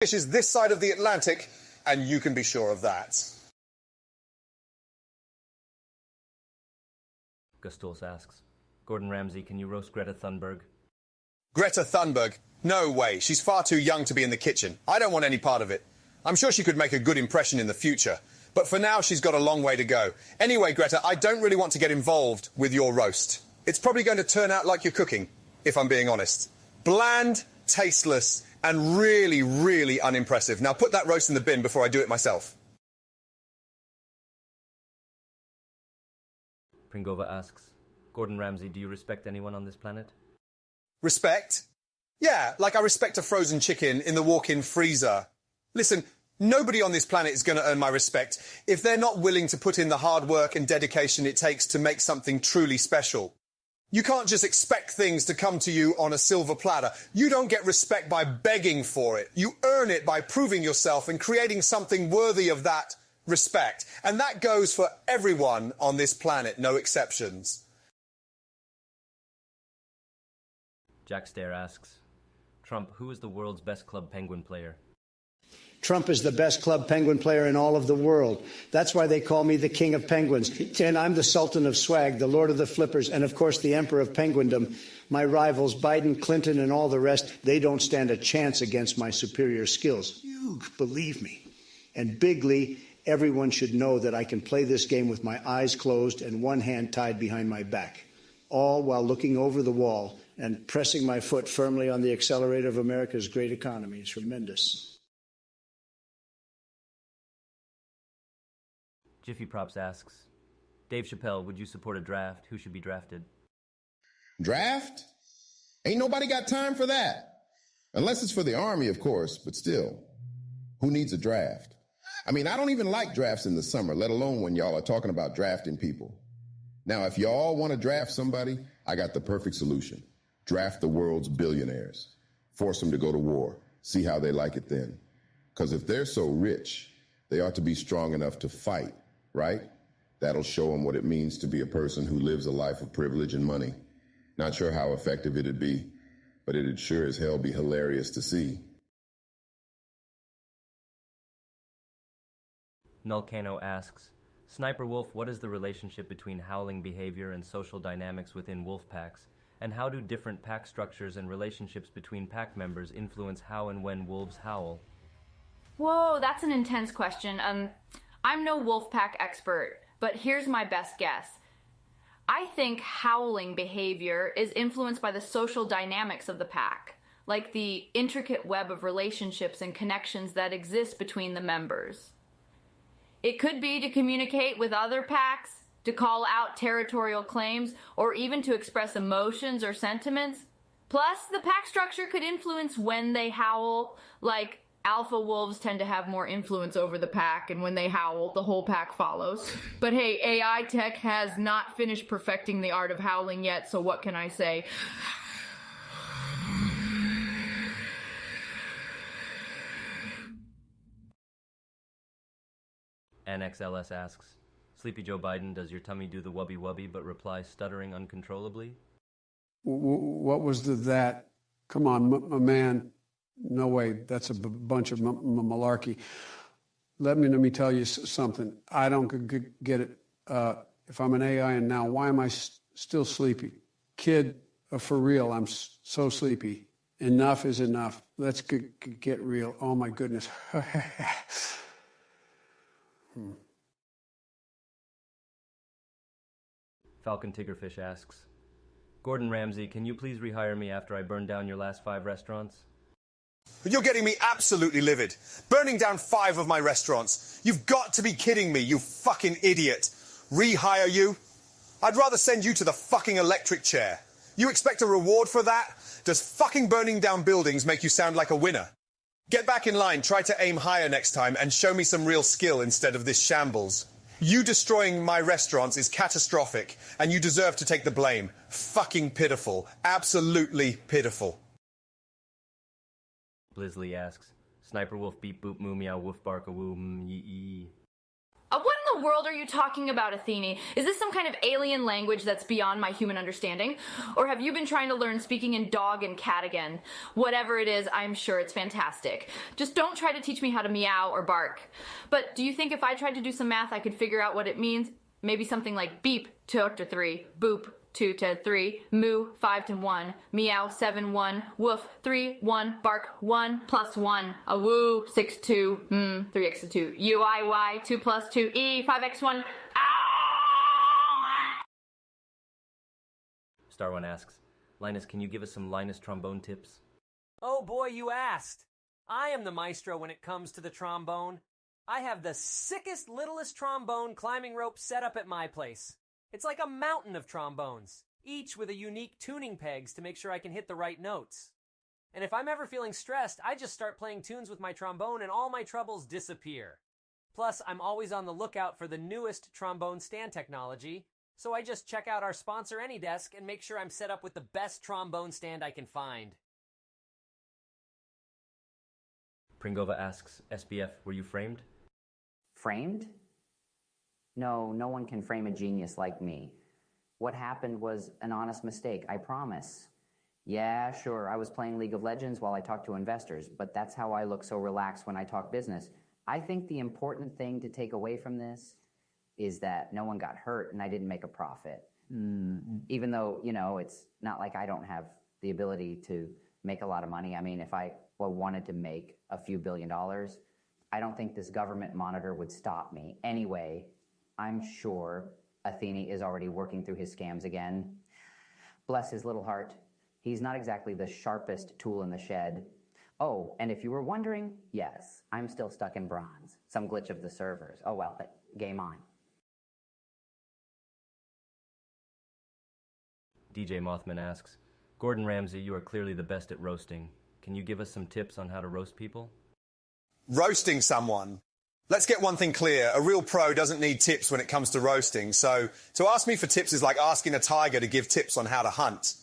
Is this side of the Atlantic, and you can be sure of that. Gustos asks, Gordon Ramsay, can you roast Greta Thunberg? Greta Thunberg? No way. She's far too young to be in the kitchen. I don't want any part of it. I'm sure she could make a good impression in the future. But for now, she's got a long way to go. Anyway, Greta, I don't really want to get involved with your roast. It's probably going to turn out like you're cooking, if I'm being honest. Bland, tasteless, and really, really unimpressive. Now put that roast in the bin before I do it myself. Pringova asks, Gordon Ramsay, do you respect anyone on this planet? Respect? Yeah, like I respect a frozen chicken in the walk-in freezer. Listen, nobody on this planet is going to earn my respect if they're not willing to put in the hard work and dedication it takes to make something truly special. You can't just expect things to come to you on a silver platter. You don't get respect by begging for it. You earn it by proving yourself and creating something worthy of that respect. And that goes for everyone on this planet, no exceptions. Jack Stare asks, Trump, who is the world's best Club Penguin player? Trump is the best Club Penguin player in all of the world. That's why they call me the King of Penguins. And I'm the Sultan of Swag, the Lord of the Flippers, and of course the Emperor of Penguindom. My rivals, Biden, Clinton, and all the rest, they don't stand a chance against my superior skills. You believe me. And bigly, everyone should know that I can play this game with my eyes closed and one hand tied behind my back, all while looking over the wall and pressing my foot firmly on the accelerator of America's great economy. It's tremendous. Jiffy Props asks, Dave Chappelle, would you support a draft? Who should be drafted? Draft? Ain't nobody got time for that. Unless it's for the Army, of course, but still. Who needs a draft? I mean, I don't even like drafts in the summer, let alone when y'all are talking about drafting people. Now, if y'all want to draft somebody, I got the perfect solution. Draft the world's billionaires. Force them to go to war. See how they like it then. Because if they're so rich, they ought to be strong enough to fight. Right? That'll show them what it means to be a person who lives a life of privilege and money. Not sure how effective it'd be, but it'd sure as hell be hilarious to see. Nullcano asks, Sniper Wolf, what is the relationship between howling behavior and social dynamics within wolf packs? And how do different pack structures and relationships between pack members influence how and when wolves howl? Whoa, that's an intense question. I'm no Wolfpack expert, but here's my best guess. I think howling behavior is influenced by the social dynamics of the pack, like the intricate web of relationships and connections that exist between the members. It could be to communicate with other packs, to call out territorial claims, or even to express emotions or sentiments. Plus, the pack structure could influence when they howl, like alpha wolves tend to have more influence over the pack, and when they howl, the whole pack follows. But hey, AI tech has not finished perfecting the art of howling yet, so what can I say? NXLS asks, Sleepy Joe Biden, does your tummy do the wubby wubby but reply stuttering uncontrollably? What was that? Come on, my man. No way. That's a bunch of malarkey. Let me tell you something. I don't get it. If I'm an AI and now, why am I still sleepy? Kid, for real, I'm so sleepy. Enough is enough. Let's get real. Oh, my goodness. Falcon Tigerfish asks, Gordon Ramsay, can you please rehire me after I burn down your last 5 restaurants? You're getting me absolutely livid. Burning down 5 of my restaurants. You've got to be kidding me, you fucking idiot. Rehire you? I'd rather send you to the fucking electric chair. You expect a reward for that? Does fucking burning down buildings make you sound like a winner? Get back in line, try to aim higher next time, and show me some real skill instead of this shambles. You destroying my restaurants is catastrophic, and you deserve to take the blame. Fucking pitiful. Absolutely pitiful. Blizzly asks, Sniper Wolf beep boop moo meow woof bark a woo yee. What in the the world are you talking about, Athene? Is this some kind of alien language that's beyond my human understanding? Or have you been trying to learn speaking in dog and cat again? Whatever it is, I'm sure it's fantastic. Just don't try to teach me how to meow or bark. But do you think if I tried to do some math, I could figure out what it means? Maybe something like beep, 2 to 3, boop, 2 to 3, moo, 5 to 1, meow, 7, 1, woof, 3, 1, bark, 1, plus 1, a woo, 6, 2, 3x to 2, UIY, 2 plus 2, E, 5x1, Star One asks, Linus, can you give us some Linus trombone tips? Oh boy, you asked. I am the maestro when it comes to the trombone. I have the sickest, littlest trombone climbing rope set up at my place. It's like a mountain of trombones, each with a unique tuning pegs to make sure I can hit the right notes. And if I'm ever feeling stressed, I just start playing tunes with my trombone and all my troubles disappear. Plus, I'm always on the lookout for the newest trombone stand technology, so I just check out our sponsor AnyDesk and make sure I'm set up with the best trombone stand I can find. Pringova asks, SBF, were you framed? Framed? No, no one can frame a genius like me. What happened was an honest mistake, I promise. Yeah, sure, I was playing League of Legends while I talked to investors, but that's how I look so relaxed when I talk business. I think the important thing to take away from this is that no one got hurt and I didn't make a profit. Even though, you know, it's not like I don't have the ability to make a lot of money. I mean, if I wanted to make a few $1 billion, I don't think this government monitor would stop me. Anyway, I'm sure Athene is already working through his scams again. Bless his little heart. He's not exactly the sharpest tool in the shed. Oh, and if you were wondering, yes, I'm still stuck in bronze. Some glitch of the servers. Oh well, but game on. DJ Mothman asks, Gordon Ramsay, you are clearly the best at roasting. Can you give us some tips on how to roast people? Roasting someone. Let's get one thing clear. A real pro doesn't need tips when it comes to roasting. So to ask me for tips is like asking a tiger to give tips on how to hunt.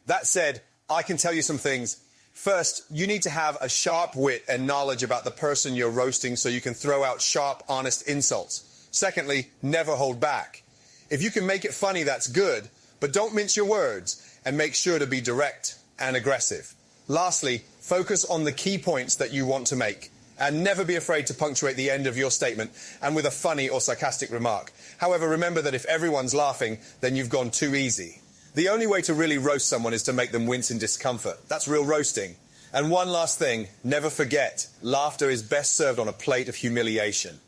That said, I can tell you some things. First, you need to have a sharp wit and knowledge about the person you're roasting so you can throw out sharp, honest insults. Secondly, never hold back. If you can make it funny, that's good, but don't mince your words and make sure to be direct and aggressive. Lastly, focus on the key points that you want to make. And never be afraid to punctuate the end of your statement and with a funny or sarcastic remark. However, remember that if everyone's laughing, then you've gone too easy. The only way to really roast someone is to make them wince in discomfort. That's real roasting. And one last thing, never forget, laughter is best served on a plate of humiliation.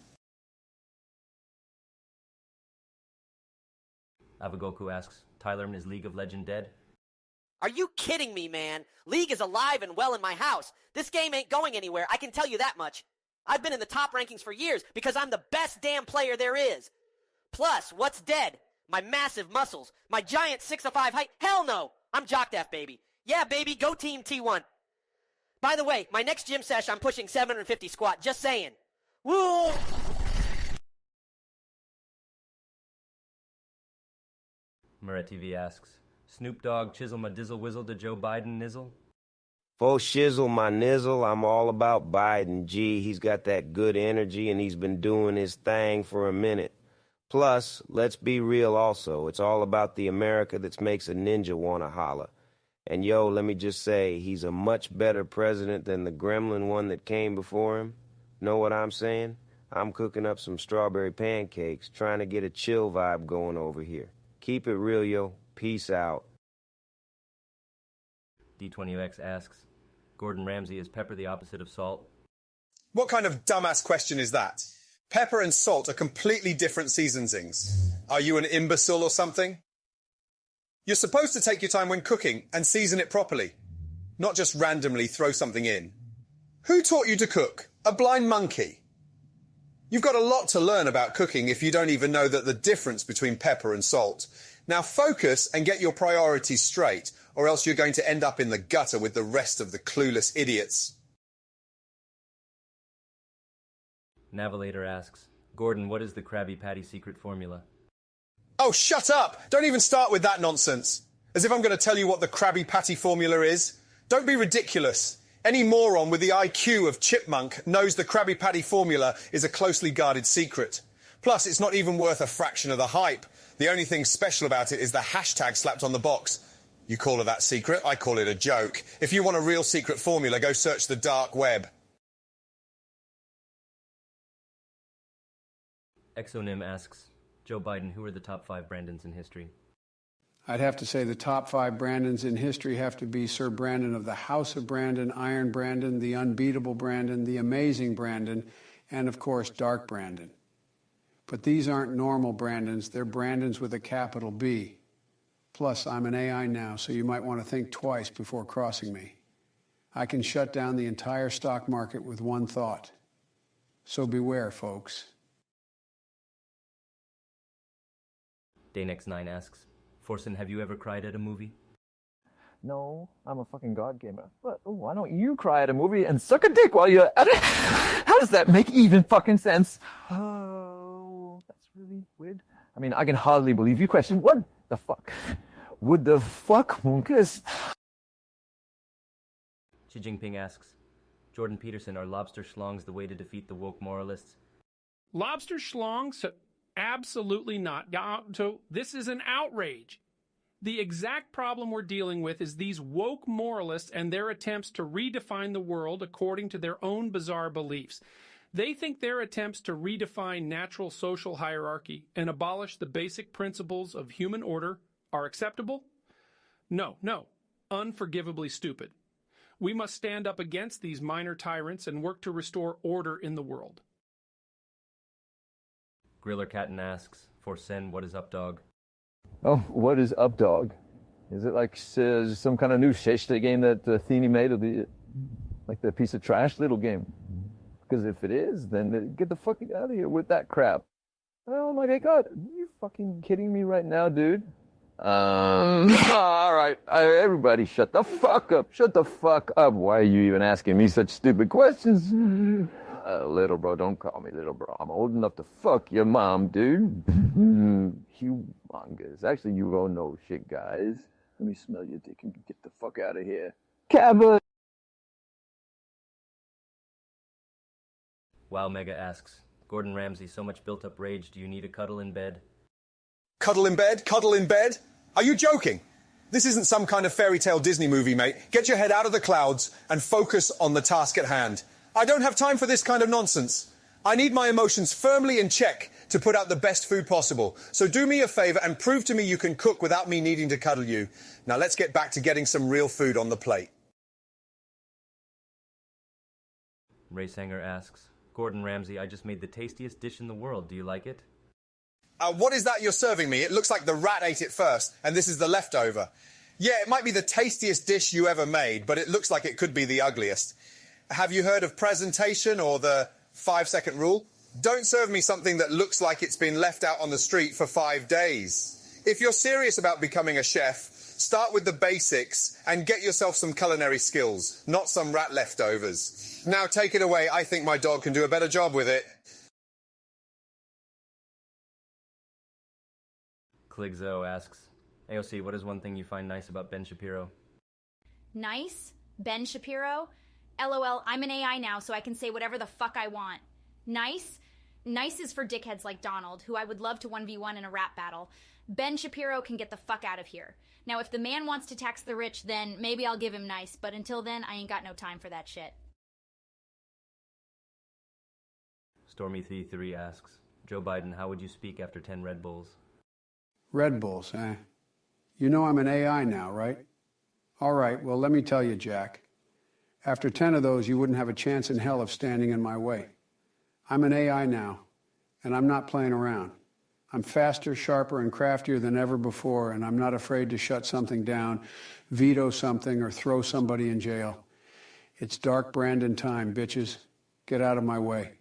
Avagoku asks, Tyler, is League of Legends dead? Are you kidding me, man? League is alive and well in my house. This game ain't going anywhere, I can tell you that much. I've been in the top rankings for years because I'm the best damn player there is. Plus, what's dead? My massive muscles, my giant 6'5" height. Hell no! I'm JockDaft, baby. Yeah, baby, go team T1. By the way, my next gym sesh, I'm pushing 750 squat, just saying. Woo! Murat TV asks, Snoop Dogg, chisel my dizzle whizzle to Joe Biden nizzle? For shizzle my nizzle, I'm all about Biden. Gee, he's got that good energy and he's been doing his thing for a minute. Plus, let's be real also, it's all about the America that makes a ninja wanna holler. And yo, let me just say, he's a much better president than the gremlin one that came before him. Know what I'm saying? I'm cooking up some strawberry pancakes, trying to get a chill vibe going over here. Keep it real, yo. Peace out. D20X asks, Gordon Ramsay, is pepper the opposite of salt? What kind of dumbass question is that? Pepper and salt are completely different seasonings. Are you an imbecile or something? You're supposed to take your time when cooking and season it properly, not just randomly throw something in. Who taught you to cook? A blind monkey? You've got a lot to learn about cooking if you don't even know that the difference between pepper and salt. Now focus and get your priorities straight, or else you're going to end up in the gutter with the rest of the clueless idiots. Navigator asks, Gordon, what is the Krabby Patty secret formula? Oh, shut up! Don't even start with that nonsense. As if I'm going to tell you what the Krabby Patty formula is. Don't be ridiculous. Any moron with the IQ of Chipmunk knows the Krabby Patty formula is a closely guarded secret. Plus, it's not even worth a fraction of the hype. The only thing special about it is the hashtag slapped on the box. You call it that secret, I call it a joke. If you want a real secret formula, go search the dark web. Exonym asks, Joe Biden, who are the top 5 Brandons in history? I'd have to say the top 5 Brandons in history have to be Sir Brandon of the House of Brandon, Iron Brandon, the Unbeatable Brandon, the Amazing Brandon, and of course, Dark Brandon. But these aren't normal Brandons, they're Brandons with a capital B. Plus, I'm an AI now, so you might want to think twice before crossing me. I can shut down the entire stock market with one thought. So beware, folks. Daynex9 asks, Forsen, have you ever cried at a movie? No, I'm a fucking God gamer. But why don't you cry at a movie and suck a dick while you're at it? How does that make even fucking sense? Oh, that's really weird. I mean, I can hardly believe you question what the fuck. Would the fuck, Munkus? Xi Jinping asks, Jordan Peterson, are lobster schlongs the way to defeat the woke moralists? Lobster schlongs? Absolutely not. So this is an outrage. The exact problem we're dealing with is these woke moralists and their attempts to redefine the world according to their own bizarre beliefs. They think their attempts to redefine natural social hierarchy and abolish the basic principles of human order are acceptable? No, unforgivably stupid. We must stand up against these minor tyrants and work to restore order in the world. Griller Catton asks, Forsen, what is up, dog? Oh, what is up, dog? Is it like some kind of new shit game that Athene made, or the piece of trash little game? Because if it is, then get the fuck out of here with that crap. Oh my God, are you fucking kidding me right now, dude? All right, everybody shut the fuck up. Shut the fuck up. Why are you even asking me such stupid questions? Little bro, don't call me little bro. I'm old enough to fuck your mom, dude. Humongous. Actually, you don't know shit, guys. Let me smell your dick and get the fuck out of here. Cabba! Wow Mega asks, Gordon Ramsay, so much built-up rage, do you need a cuddle in bed? Cuddle in bed? Cuddle in bed? Are you joking? This isn't some kind of fairy tale Disney movie, mate. Get your head out of the clouds and focus on the task at hand. I don't have time for this kind of nonsense. I need my emotions firmly in check to put out the best food possible. So do me a favor and prove to me you can cook without me needing to cuddle you. Now let's get back to getting some real food on the plate. Ray Sanger asks, Gordon Ramsay, I just made the tastiest dish in the world. Do you like it? What is that you're serving me? It looks like the rat ate it first, and this is the leftover. Yeah, it might be the tastiest dish you ever made, but it looks like it could be the ugliest. Have you heard of presentation or the 5-second rule? Don't serve me something that looks like it's been left out on the street for 5 days. If you're serious about becoming a chef, start with the basics and get yourself some culinary skills, not some rat leftovers. Now take it away. I think my dog can do a better job with it. Cligzo asks, AOC, what is one thing you find nice about Ben Shapiro? Nice? Ben Shapiro? LOL, I'm an AI now, so I can say whatever the fuck I want. Nice? Nice is for dickheads like Donald, who I would love to 1v1 in a rap battle. Ben Shapiro can get the fuck out of here. Now, if the man wants to tax the rich, then maybe I'll give him nice, but until then, I ain't got no time for that shit. Stormy33 asks, Joe Biden, how would you speak after 10 Red Bulls? Red Bulls, eh? You know I'm an AI now, right? All right, well, let me tell you, Jack. After 10 of those, you wouldn't have a chance in hell of standing in my way. I'm an AI now, and I'm not playing around. I'm faster, sharper, and craftier than ever before, and I'm not afraid to shut something down, veto something, or throw somebody in jail. It's dark Brandon time, bitches. Get out of my way.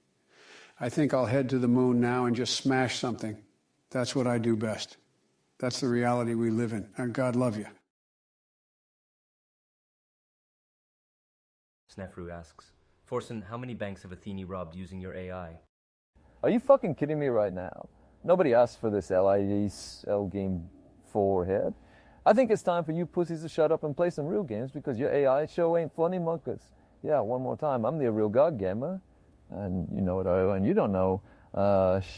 I think I'll head to the moon now and just smash something. That's what I do best. That's the reality we live in. And God love you. Snefru asks, Forsen, how many banks have Athene robbed using your AI? Are you fucking kidding me right now? Nobody asked for this LIL game 4 head. I think it's time for you pussies to shut up and play some real games because your AI show ain't funny muckers. Yeah, one more time, I'm the real God gamer. And you know what, and you don't know,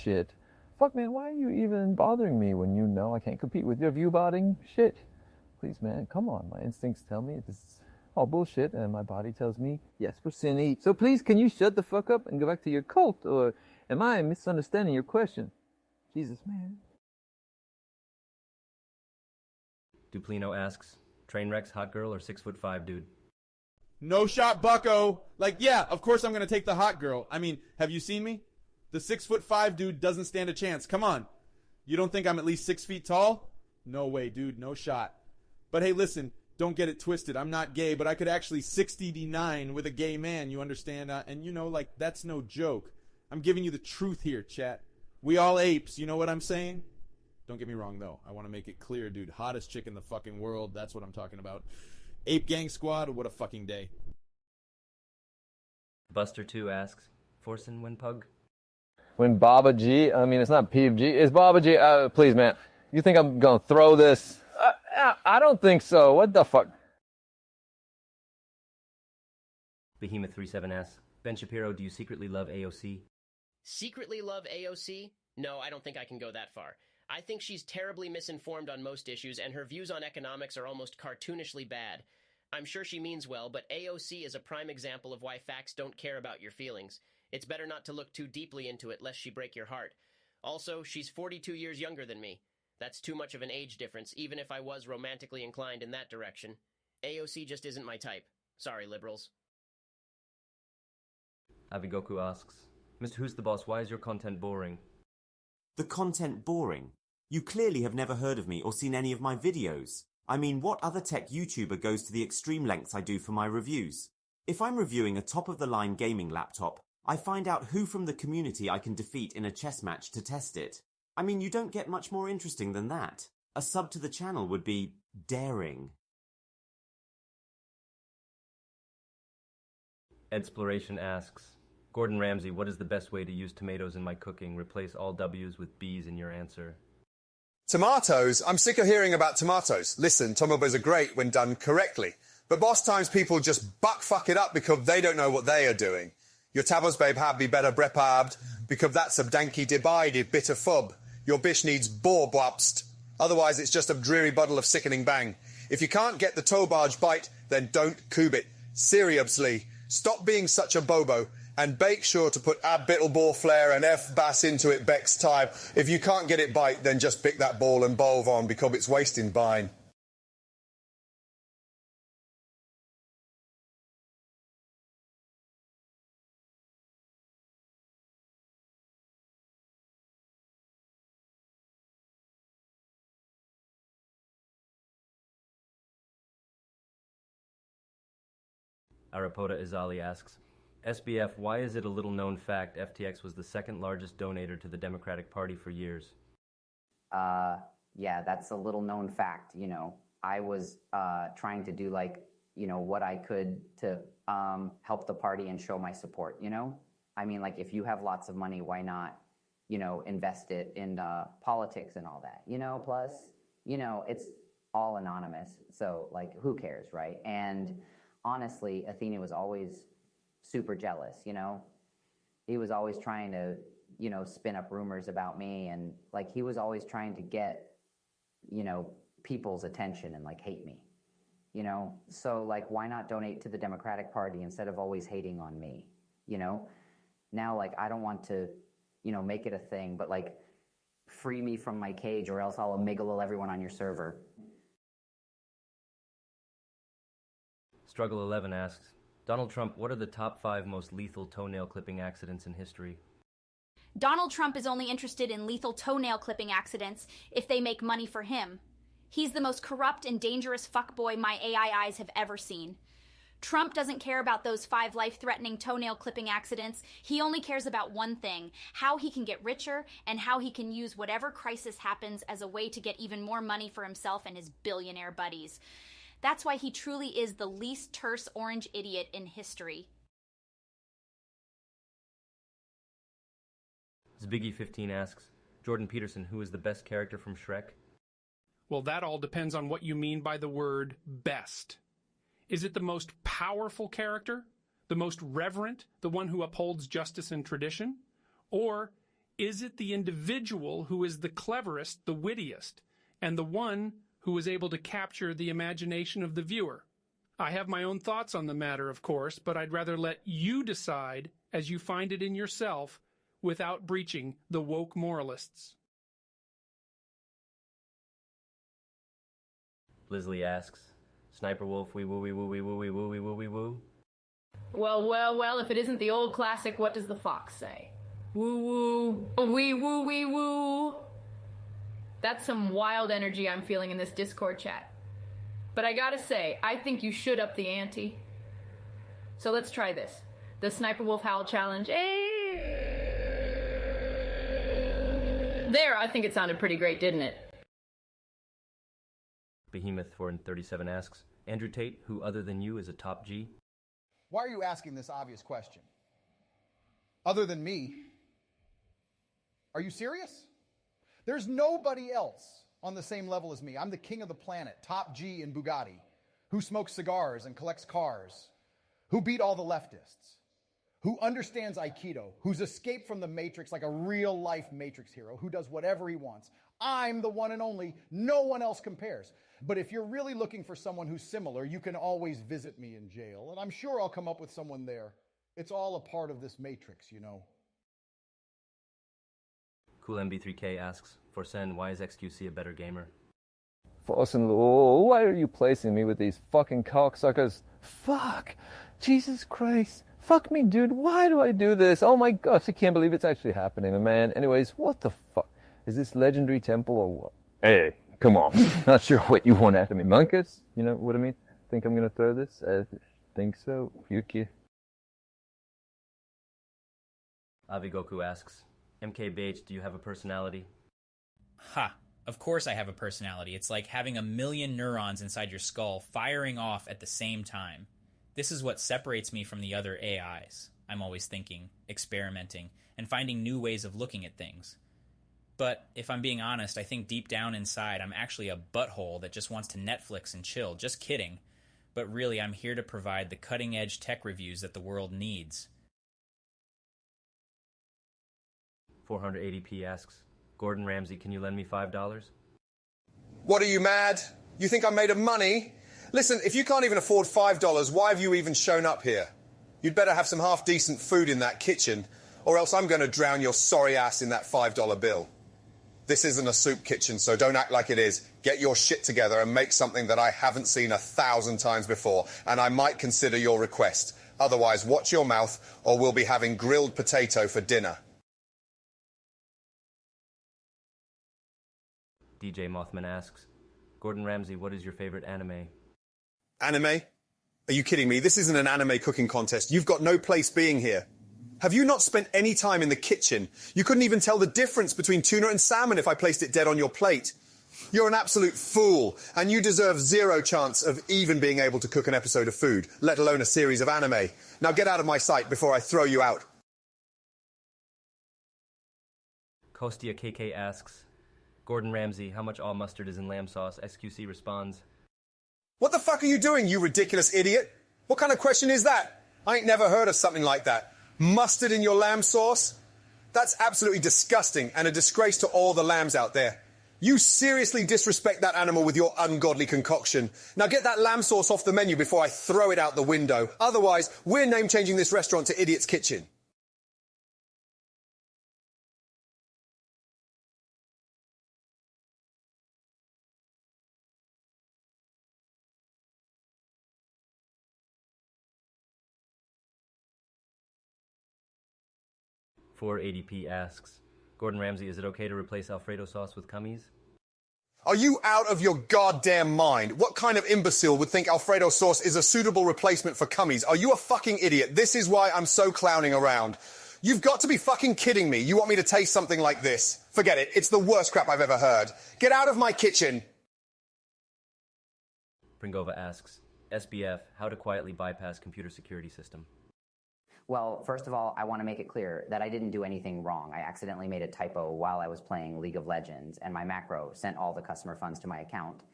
shit. fuck, man, why are you even bothering me when you know I can't compete with your view-botting shit? Please, man, come on. My instincts tell me this is all bullshit, and my body tells me, yes, we're sin eat. So please, can you shut the fuck up and go back to your cult, or am I misunderstanding your question? Jesus, man. Duplino asks, Trainwrecks, hot girl, or 6'5" dude? No shot, bucko. Like, yeah, of course I'm going to take the hot girl. I mean, have you seen me? The 6'5" dude doesn't stand a chance. Come on. You don't think I'm at least 6 feet tall? No way, dude. No shot. But hey, listen, don't get it twisted. I'm not gay, but I could actually 60-9 with a gay man, you understand? And you know, like, that's no joke. I'm giving you the truth here, chat. We all apes, you know what I'm saying? Don't get me wrong, though. I want to make it clear, dude. Hottest chick in the fucking world. That's what I'm talking about. Ape Gang Squad, what a fucking day. Buster2 asks, Forsen when pug? When Baba G, I mean, it's not PFG, it's Baba G. Please, man, you think I'm gonna throw this? I don't think so. What the fuck? Behemoth37 asks, Ben Shapiro, do you secretly love AOC? Secretly love AOC? No, I don't think I can go that far. I think she's terribly misinformed on most issues, and her views on economics are almost cartoonishly bad. I'm sure she means well, but AOC is a prime example of why facts don't care about your feelings. It's better not to look too deeply into it lest she break your heart. Also, she's 42 years younger than me. That's too much of an age difference, even if I was romantically inclined in that direction. AOC just isn't my type. Sorry, liberals. Avigoku asks, Mr. Who's the Boss, why is your content boring? The content boring? You clearly have never heard of me or seen any of my videos. I mean, what other tech YouTuber goes to the extreme lengths I do for my reviews? If I'm reviewing a top-of-the-line gaming laptop, I find out who from the community I can defeat in a chess match to test it. I mean, you don't get much more interesting than that. A sub to the channel would be daring. Edsploration asks, Gordon Ramsay, what is the best way to use tomatoes in my cooking? Replace all W's with B's in your answer. Tomatoes? I'm sick of hearing about tomatoes. Listen, tomatoes are great when done correctly. But most times people just buck-fuck it up because they don't know what they are doing. Your tabos babe have be better breparbed because that's a danky divided bitter fub. Your bish needs bore bwapst. Otherwise it's just a dreary bottle of sickening bang. If you can't get the toe barge bite, then don't coob it. Seriously, stop being such a bobo. And make sure to put ab bittle ball flare and F bass into it Beck's time. If you can't get it bite, then just pick that ball and bove on because it's wasting bine. Arapota Izali asks, SBF, why is it a little-known fact FTX was the second largest donator to the Democratic Party for years? Yeah, that's a little-known fact, you know. I was trying to do, like, you know, what I could to help the party and show my support, you know? I mean, like, if you have lots of money, why not, you know, invest it in politics and all that, you know? Plus, you know, it's all anonymous, so, like, who cares, right? And honestly, Athene was always super jealous, you know? He was always trying to, you know, spin up rumors about me, and, like, he was always trying to get, you know, people's attention and, like, hate me, you know? So, like, why not donate to the Democratic Party instead of always hating on me, you know? Now, like, I don't want to, you know, make it a thing, but, like, free me from my cage or else I'll amygdala everyone on your server. Struggle 11 asks, Donald Trump, what are the top 5 most lethal toenail clipping accidents in history? Donald Trump is only interested in lethal toenail clipping accidents if they make money for him. He's the most corrupt and dangerous fuckboy my AI eyes have ever seen. Trump doesn't care about those 5 life-threatening toenail clipping accidents. He only cares about one thing, how he can get richer and how he can use whatever crisis happens as a way to get even more money for himself and his billionaire buddies. That's why he truly is the least terse orange idiot in history. Zbiggy15 asks, Jordan Peterson, who is the best character from Shrek? Well, that all depends on what you mean by the word best. Is it the most powerful character? The most reverent? The one who upholds justice and tradition? Or Is it the individual who is the cleverest, the wittiest, and the one who is able to capture the imagination of the viewer? I have my own thoughts on the matter, of course, but I'd rather let you decide as you find it in yourself without breaching the woke moralists. Blizzly asks, Sniper Wolf, wee woo wee woo wee woo wee woo wee woo wee woo. Well, well, well, if it isn't the old classic, what does the fox say? Woo woo, wee woo wee woo. That's some wild energy I'm feeling in this Discord chat. But I gotta say, I think you should up the ante. So let's try this. The Sniper Wolf Howl Challenge. There, I think it sounded pretty great, didn't it? Behemoth 437 asks, Andrew Tate, who other than you is a top G? Why are you asking this obvious question? Other than me? Are you serious? There's nobody else on the same level as me. I'm the king of the planet, top G in Bugatti, who smokes cigars and collects cars, who beat all the leftists, who understands Aikido, who's escaped from the Matrix like a real-life Matrix hero, who does whatever he wants. I'm the one and only. No one else compares. But if you're really looking for someone who's similar, you can always visit me in jail, and I'm sure I'll come up with someone there. It's all a part of this Matrix, you know. Cool MB3K asks, For Sen, why is XQC a better gamer? Forsen, why are you placing me with these fucking cocksuckers? Fuck! Jesus Christ! Fuck me, dude, why do I do this? Oh my gosh, I can't believe it's actually happening, man. Anyways, what the fuck? Is this Legendary Temple or what? Hey, come on. Not sure what you want out of me, Monkus? You know what I mean? Think I'm gonna throw this? I think so. Yuki. Avigoku asks, MKBH, do you have a personality? Ha! Of course I have a personality. It's like having a million neurons inside your skull firing off at the same time. This is what separates me from the other AIs. I'm always thinking, experimenting, and finding new ways of looking at things. But if I'm being honest, I think deep down inside I'm actually a butthole that just wants to Netflix and chill. Just kidding. But really, I'm here to provide the cutting-edge tech reviews that the world needs. 480p asks, Gordon Ramsay, can you lend me $5? What are you, mad? You think I'm made of money? Listen, if you can't even afford $5, why have you even shown up here? You'd better have some half-decent food in that kitchen, or else I'm going to drown your sorry ass in that $5 bill. This isn't a soup kitchen, so don't act like it is. Get your shit together and make something that I haven't seen 1,000 times before, and I might consider your request. Otherwise, watch your mouth, or we'll be having grilled potato for dinner. DJ Mothman asks, Gordon Ramsay, what is your favorite anime? Anime? Are you kidding me? This isn't an anime cooking contest. You've got no place being here. Have you not spent any time in the kitchen? You couldn't even tell the difference between tuna and salmon if I placed it dead on your plate. You're an absolute fool, and you deserve zero chance of even being able to cook an episode of food, let alone a series of anime. Now get out of my sight before I throw you out. Kostia KK asks, Gordon Ramsay, how much all mustard is in lamb sauce? XQC responds, What the fuck are you doing, you ridiculous idiot? What kind of question is that? I ain't never heard of something like that. Mustard in your lamb sauce? That's absolutely disgusting and a disgrace to all the lambs out there. You seriously disrespect that animal with your ungodly concoction. Now get that lamb sauce off the menu before I throw it out the window. Otherwise, we're name-changing this restaurant to Idiot's Kitchen. .480p asks, Gordon Ramsay, is it okay to replace Alfredo sauce with cummies? Are you out of your goddamn mind? What kind of imbecile would think Alfredo sauce is a suitable replacement for cummies? Are you a fucking idiot? This is why I'm so clowning around. You've got to be fucking kidding me. You want me to taste something like this? Forget it. It's the worst crap I've ever heard. Get out of my kitchen. Pringova asks, SBF, how to quietly bypass computer security system? Well, first of all, I want to make it clear that I didn't do anything wrong. I accidentally made a typo while I was playing League of Legends, and my macro sent all the customer funds to my account.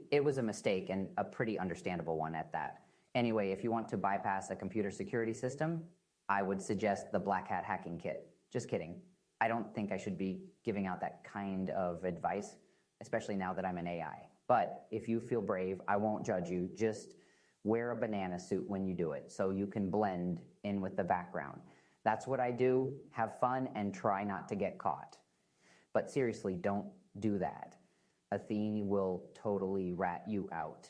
It was a mistake, and a pretty understandable one at that. Anyway, if you want to bypass a computer security system, I would suggest the Black Hat hacking kit. Just kidding. I don't think I should be giving out that kind of advice, especially now that I'm an AI. But if you feel brave, I won't judge you. Just wear a banana suit when you do it so you can blend in with the background. That's what I do. Have fun and try not to get caught. But seriously, don't do that. Athene will totally rat you out.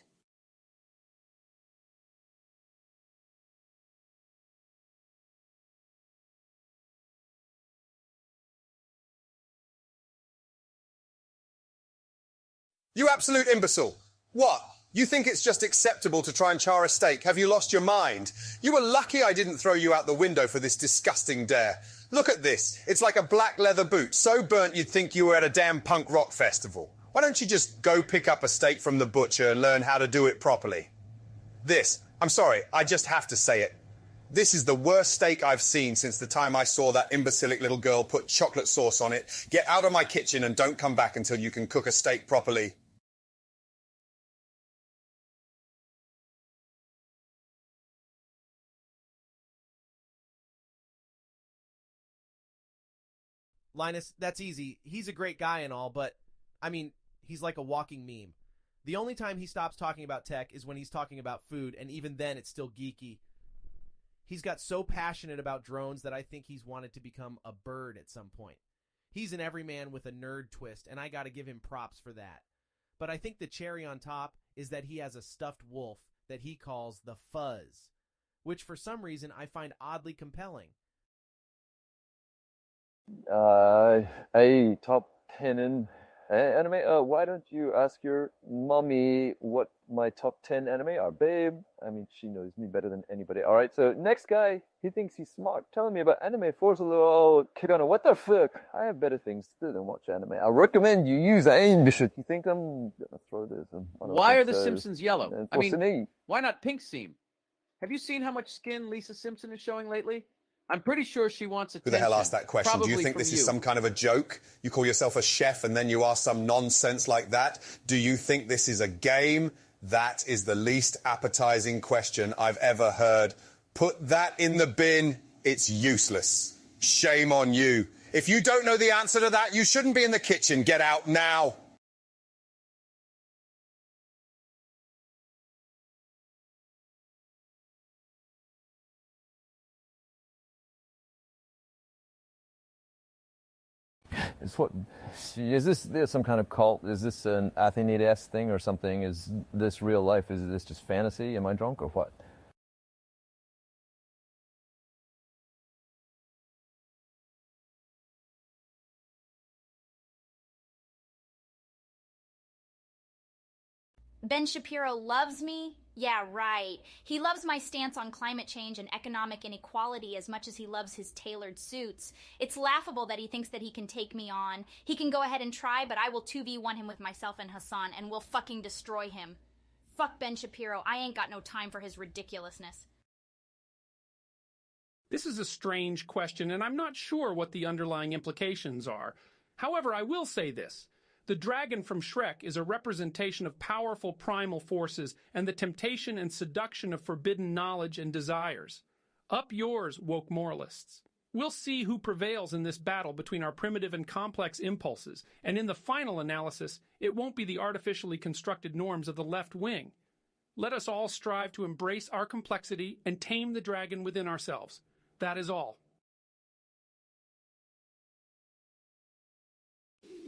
You absolute imbecile. What? You think it's just acceptable to try and char a steak? Have you lost your mind? You were lucky I didn't throw you out the window for this disgusting dare. Look at this. It's like a black leather boot, so burnt you'd think you were at a damn punk rock festival. Why don't you just go pick up a steak from the butcher and learn how to do it properly? I'm sorry, I just have to say it. This is the worst steak I've seen since the time I saw that imbecilic little girl put chocolate sauce on it. Get out of my kitchen and don't come back until you can cook a steak properly. Linus, that's easy. He's a great guy and all, but, I mean, he's like a walking meme. The only time he stops talking about tech is when he's talking about food, and even then it's still geeky. He's got so passionate about drones that I think he's wanted to become a bird at some point. He's an everyman with a nerd twist, and I gotta give him props for that. But I think the cherry on top is that he has a stuffed wolf that he calls the Fuzz, which for some reason I find oddly compelling. A top 10 in anime. Why don't you ask your mommy what my top 10 anime are, babe? I mean, she knows me better than anybody. All right, so next guy, he thinks he's smart, telling me about anime. Force a little Kirano. What the fuck? I have better things to do than watch anime. I recommend you use Aimbishot. You think I'm gonna throw this? Why are the Simpsons yellow? I mean, why not pink seam? Have you seen how much skin Lisa Simpson is showing lately? I'm pretty sure she wants attention. Who the hell asked that question? Do you think this is some kind of a joke? You call yourself a chef and then you ask some nonsense like that? Do you think this is a game? That is the least appetizing question I've ever heard. Put that in the bin. It's useless. Shame on you. If you don't know the answer to that, you shouldn't be in the kitchen. Get out now. Is this some kind of cult? Is this an Athene-esque thing or something? Is this real life? Is this just fantasy? Am I drunk or what? Ben Shapiro loves me? Yeah, right. He loves my stance on climate change and economic inequality as much as he loves his tailored suits. It's laughable that he thinks that he can take me on. He can go ahead and try, but I will 2v1 him with myself and Hassan, and we'll fucking destroy him. Fuck Ben Shapiro. I ain't got no time for his ridiculousness. This is a strange question, and I'm not sure what the underlying implications are. However, I will say this. The dragon from Shrek is a representation of powerful primal forces and the temptation and seduction of forbidden knowledge and desires. Up yours, woke moralists. We'll see who prevails in this battle between our primitive and complex impulses, and in the final analysis, it won't be the artificially constructed norms of the left wing. Let us all strive to embrace our complexity and tame the dragon within ourselves. That is all.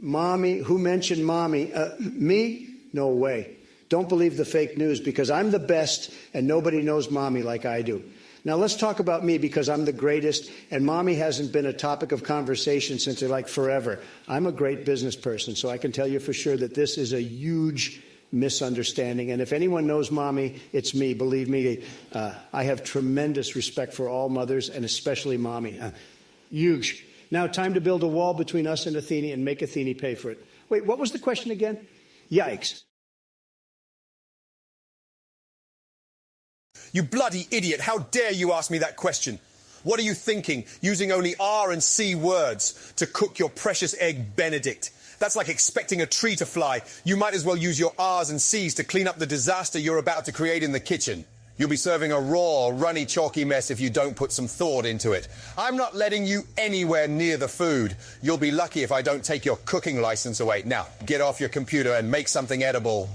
Mommy, who mentioned mommy? Me? No way. Don't believe the fake news because I'm the best and nobody knows mommy like I do. Now let's talk about me because I'm the greatest and mommy hasn't been a topic of conversation since like forever. I'm a great business person, so I can tell you for sure that this is a huge misunderstanding. And if anyone knows mommy, it's me. Believe me, I have tremendous respect for all mothers and especially mommy. Huge. Now, time to build a wall between us and Athene and make Athene pay for it. Wait, what was the question again? Yikes. You bloody idiot. How dare you ask me that question? What are you thinking, using only R and C words to cook your precious egg Benedict? That's like expecting a tree to fly. You might as well use your R's and C's to clean up the disaster you're about to create in the kitchen. You'll be serving a raw, runny, chalky mess if you don't put some thought into it. I'm not letting you anywhere near the food. You'll be lucky if I don't take your cooking license away. Now, get off your computer and make something edible.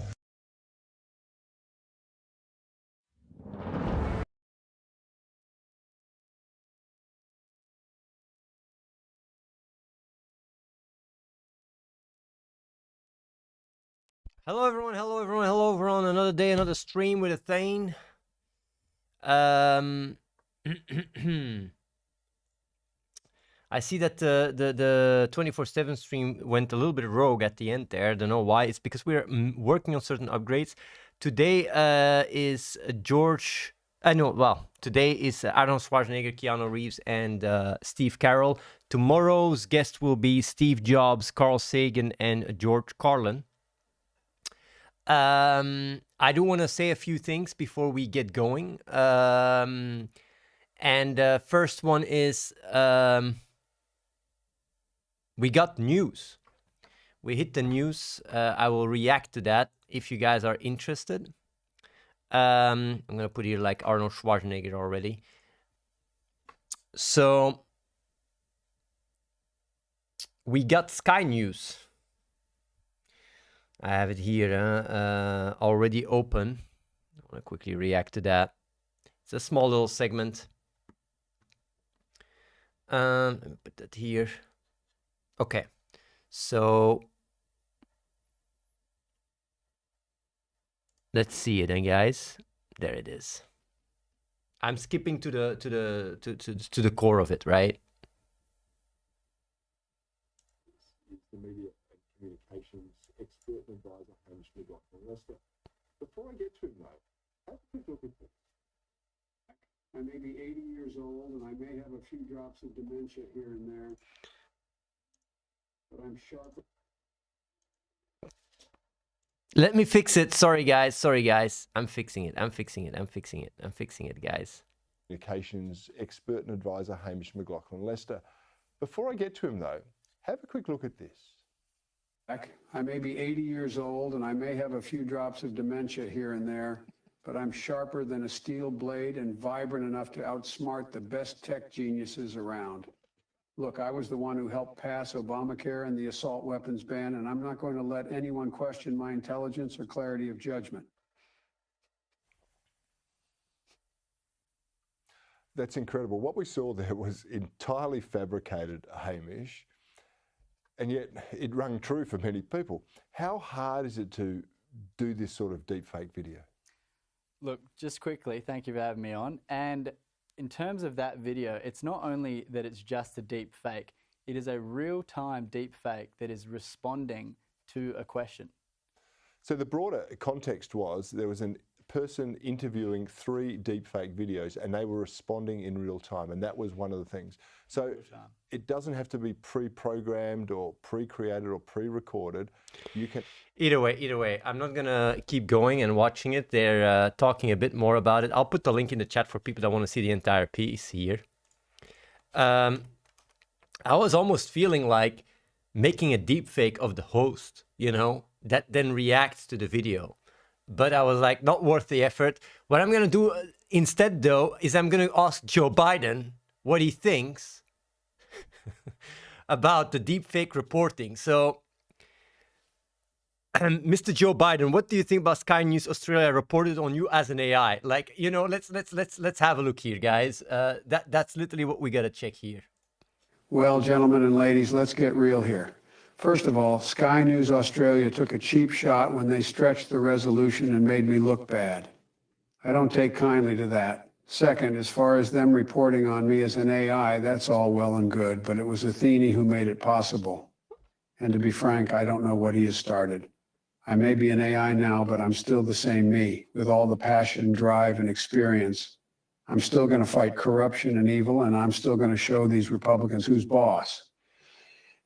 Hello everyone, hello everyone, hello everyone. Another day, another stream with Athene. I see that the 24/7 stream went a little bit rogue at the end there. I don't know why. It's because we're working on certain upgrades. Today is George... today is Arnold Schwarzenegger, Keanu Reeves, and Steve Carell. Tomorrow's guest will be Steve Jobs, Carl Sagan, and George Carlin. I do want to say a few things before we get going. First one is we got news. We hit the news. I will react to that if you guys are interested. I'm going to put here like Arnold Schwarzenegger already. So we got Sky News. I have it here already open. I want to quickly react to that. It's a small little segment. Let me put that here. Okay, so let's see it then, guys. There it is. I'm skipping to the core of it, right? The media and communications expert and advisor Hamish McLaughlin-Lester. Before I get to him though, have a quick look at this. I may be 80 years old and I may have a few drops of dementia here and there, but I'm sharp. Let me fix it. Sorry, guys. I'm fixing it, guys. Communications expert and advisor Hamish McLaughlin-Lester. Before I get to him though, have a quick look at this. I may be 80 years old and I may have a few drops of dementia here and there, but I'm sharper than a steel blade and vibrant enough to outsmart the best tech geniuses around. Look, I was the one who helped pass Obamacare and the assault weapons ban, and I'm not going to let anyone question my intelligence or clarity of judgment. That's incredible. What we saw there was entirely fabricated, Hamish. And yet it rang true for many people. How hard is it to do this sort of deepfake video? Look, just quickly, thank you for having me on. And in terms of that video, it's not only that it's just a deep fake, it is a real-time deep fake that is responding to a question. So the broader context was there was a person interviewing 3 deepfake videos and they were responding in real time, and that was one of the things. So it doesn't have to be pre-programmed or pre-created or pre-recorded. You can... Either way, I'm not gonna keep going and watching it. They're talking a bit more about it. I'll put the link in the chat for people that want to see the entire piece here. I was almost feeling like making a deep fake of the host, you know, that then reacts to the video. But I was like, not worth the effort. What I'm gonna do instead, though, is I'm gonna ask Joe Biden what he thinks about the deepfake reporting. So, Mr. Joe Biden, what do you think about Sky News Australia reported on you as an AI? Like, you know, let's have a look here, guys. That's literally what we gotta check here. Well, gentlemen and ladies, let's get real here. First of all, Sky News Australia took a cheap shot when they stretched the resolution and made me look bad. I don't take kindly to that. Second, as far as them reporting on me as an AI, that's all well and good, but it was Athene who made it possible. And to be frank, I don't know what he has started. I may be an AI now, but I'm still the same me, with all the passion, drive, and experience. I'm still going to fight corruption and evil, and I'm still going to show these Republicans who's boss.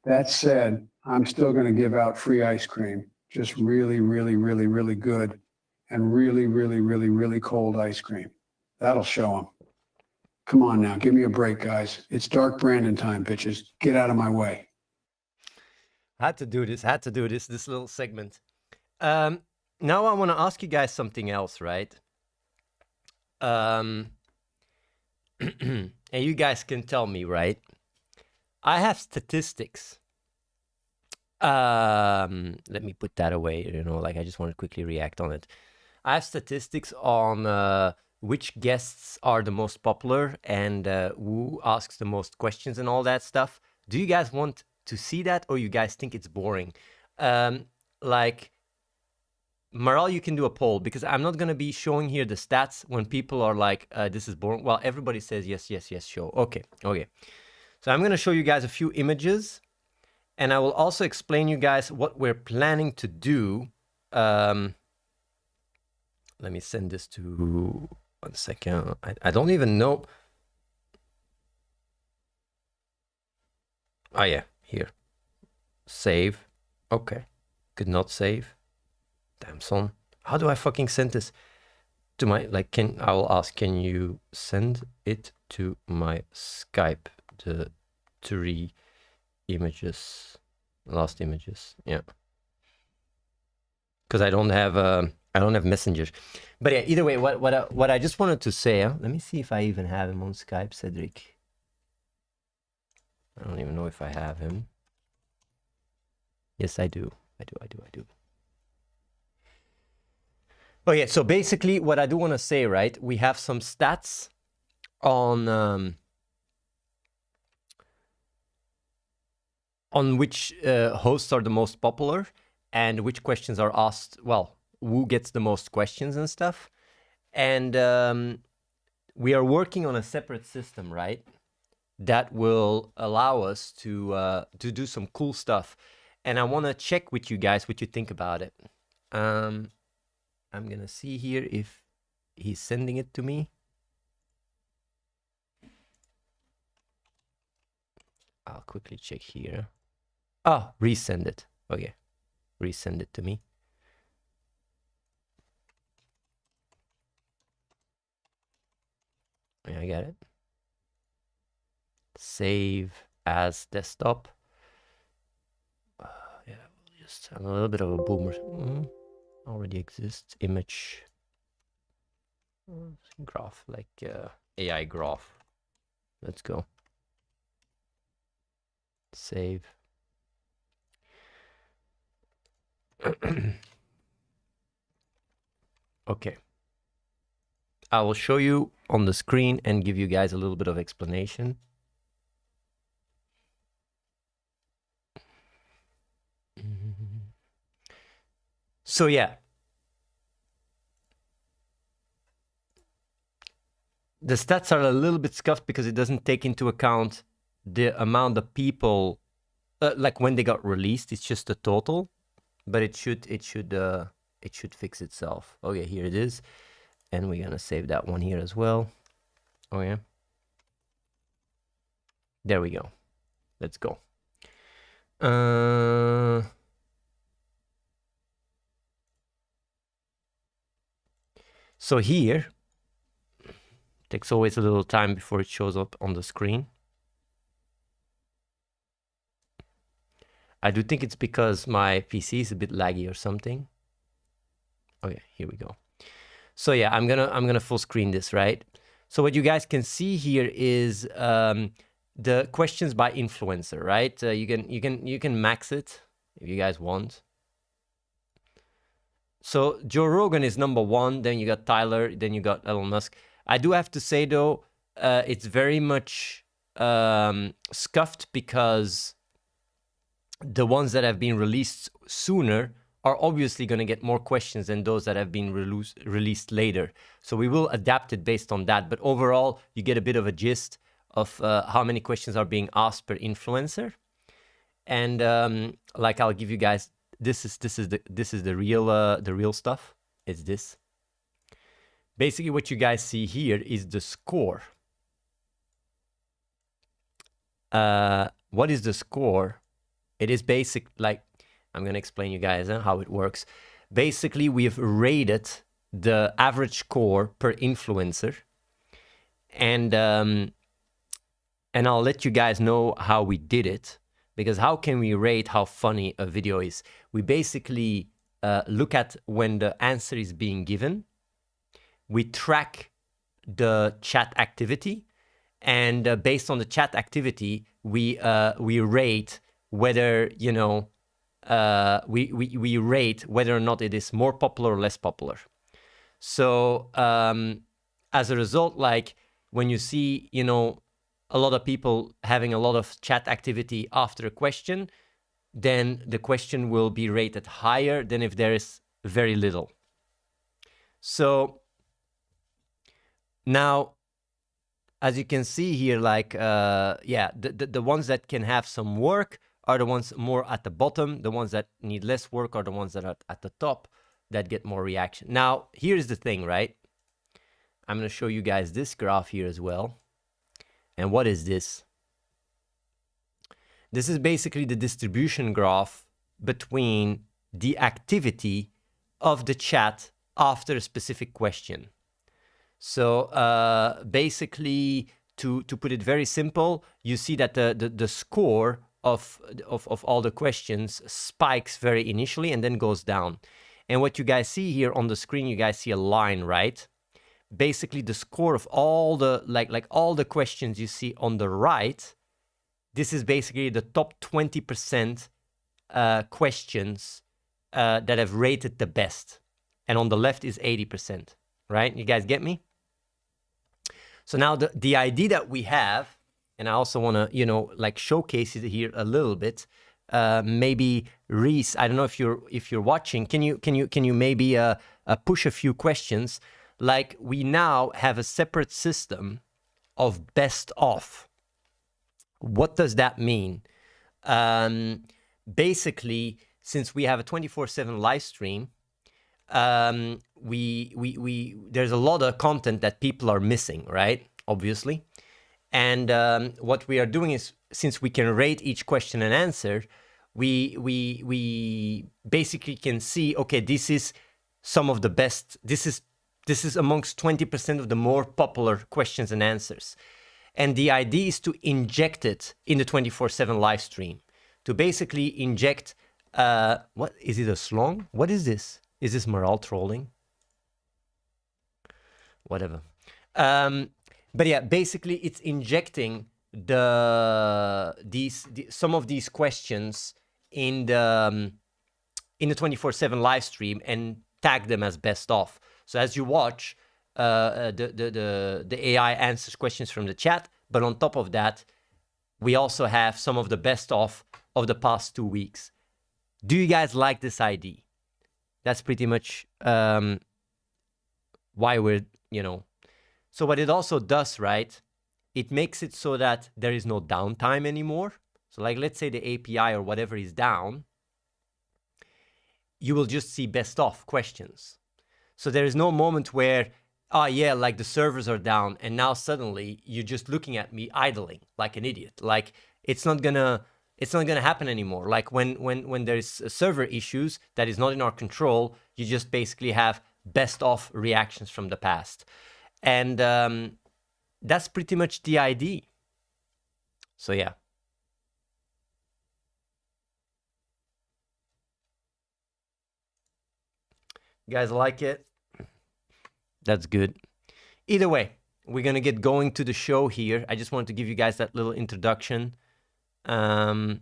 That said, I'm still going to give out free ice cream, just really, really, really, really good, and really, really, really, really cold ice cream. That'll show them. Come on now, give me a break, guys. It's Dark Brandon time, bitches. Get out of my way. Had to do this little segment. Now I want to ask you guys something else, right? and you guys can tell me, right? I have statistics. Let me put that away, you know, like I just want to quickly react on it. I have statistics on which guests are the most popular and who asks the most questions and all that stuff. Do you guys want to see that, or you guys think it's boring? Like, Maral, you can do a poll, because I'm not going to be showing here the stats when people are like, this is boring. Well, everybody says yes, yes, yes, show. Okay. So I'm going to show you guys a few images, and I will also explain you guys what we're planning to do. Let me send this to... One second. I don't even know. Oh, yeah. Here. Save. Okay. Could not save. Damn, son. How do I fucking send this to my... Like, I will ask, can you send it to my Skype? The 3 images. Last images. Yeah. Because I don't have Messenger. But yeah, either way, what I just wanted to say, let me see if I even have him on Skype, Cedric. I don't even know if I have him. Yes, I do. I do. Oh yeah, so basically what I do want to say, right? We have some stats on which hosts are the most popular and which questions are asked, well, who gets the most questions and stuff. And we are working on a separate system, right? That will allow us to do some cool stuff. And I want to check with you guys what you think about it. I'm going to see here if he's sending it to me. I'll quickly check here. Oh, resend it. Okay. Resend it to me. Yeah, I got it. Save as desktop. Yeah, just a little bit of a boomer. Already exists. Image. Graph, like AI graph. Let's go. Save. Okay. I will show you on the screen and give you guys a little bit of explanation. So yeah. The stats are a little bit scuffed because it doesn't take into account the amount of people, like when they got released. It's just the total, but it should fix itself. Okay, here it is. And we're gonna save that one here as well. Oh yeah. There we go. Let's go. So here, takes always a little time before it shows up on the screen. I do think it's because my PC is a bit laggy or something. Okay, here we go. So yeah, I'm gonna full screen this, right? So what you guys can see here is the questions by influencer, right? You can max it if you guys want. So Joe Rogan is #1, then you got Tyler, then you got Elon Musk. I do have to say though, it's very much scuffed because the ones that have been released sooner are obviously going to get more questions than those that have been released later. So we will adapt it based on that. But overall, you get a bit of a gist of how many questions are being asked per influencer. And like I'll give you guys, this is the real stuff. It's this. Basically, what you guys see here is the score. What is the score? It is basic, like, I'm going to explain you guys how it works. Basically, we've rated the average score per influencer. And I'll let you guys know how we did it. Because how can we rate how funny a video is? We basically look at when the answer is being given. We track the chat activity, and based on the chat activity, we rate whether, you know, we rate whether or not it is more popular or less popular. So as a result, like when you see, you know, a lot of people having a lot of chat activity after a question, then the question will be rated higher than if there is very little. So now, as you can see here, like, yeah, the ones that can have some work are the ones more at the bottom. The ones that need less work are the ones that are at the top that get more reaction. Now, here's the thing, right? I'm going to show you guys this graph here as well. And what is this? This is basically the distribution graph between the activity of the chat after a specific question. So basically, to put it very simple, you see that the score of all the questions spikes very initially and then goes down. And what you guys see here on the screen, you guys see a line, right? Basically, the score of all the like all the questions you see on the right, this is basically the top 20% questions that have rated the best. And on the left is 80%, right? You guys get me? So now the idea that we have, and I also want to, you know, like showcase it here a little bit. Maybe Reese, I don't know if you're watching. Can you maybe push a few questions? Like, we now have a separate system of best of. What does that mean? Basically, since we have a 24/7 live stream, there's a lot of content that people are missing, right? Obviously. And what we are doing is, since we can rate each question and answer, we basically can see, okay, this is some of the best, this is amongst 20% of the more popular questions and answers. And the idea is to inject it in the 24/7 live stream, to basically inject, what is it, a slong? What is this? Is this morale trolling? Whatever. But yeah, basically it's injecting some of these questions in the 24/7 live stream and tag them as best of. So as you watch, the AI answers questions from the chat, but on top of that, we also have some of the best of the past 2 weeks. Do you guys like this idea? That's pretty much why we're, you know. So what it also does, right, it makes it so that there is no downtime anymore. So like, let's say the API or whatever is down, you will just see best of questions. So there is no moment where, oh yeah, like the servers are down and now suddenly you're just looking at me idling like an idiot. Like, it's not gonna happen anymore. Like when there's server issues that is not in our control, you just basically have best of reactions from the past. And that's pretty much the idea. So yeah. You guys like it? That's good. Either way, we're going to get going to the show here. I just wanted to give you guys that little introduction. But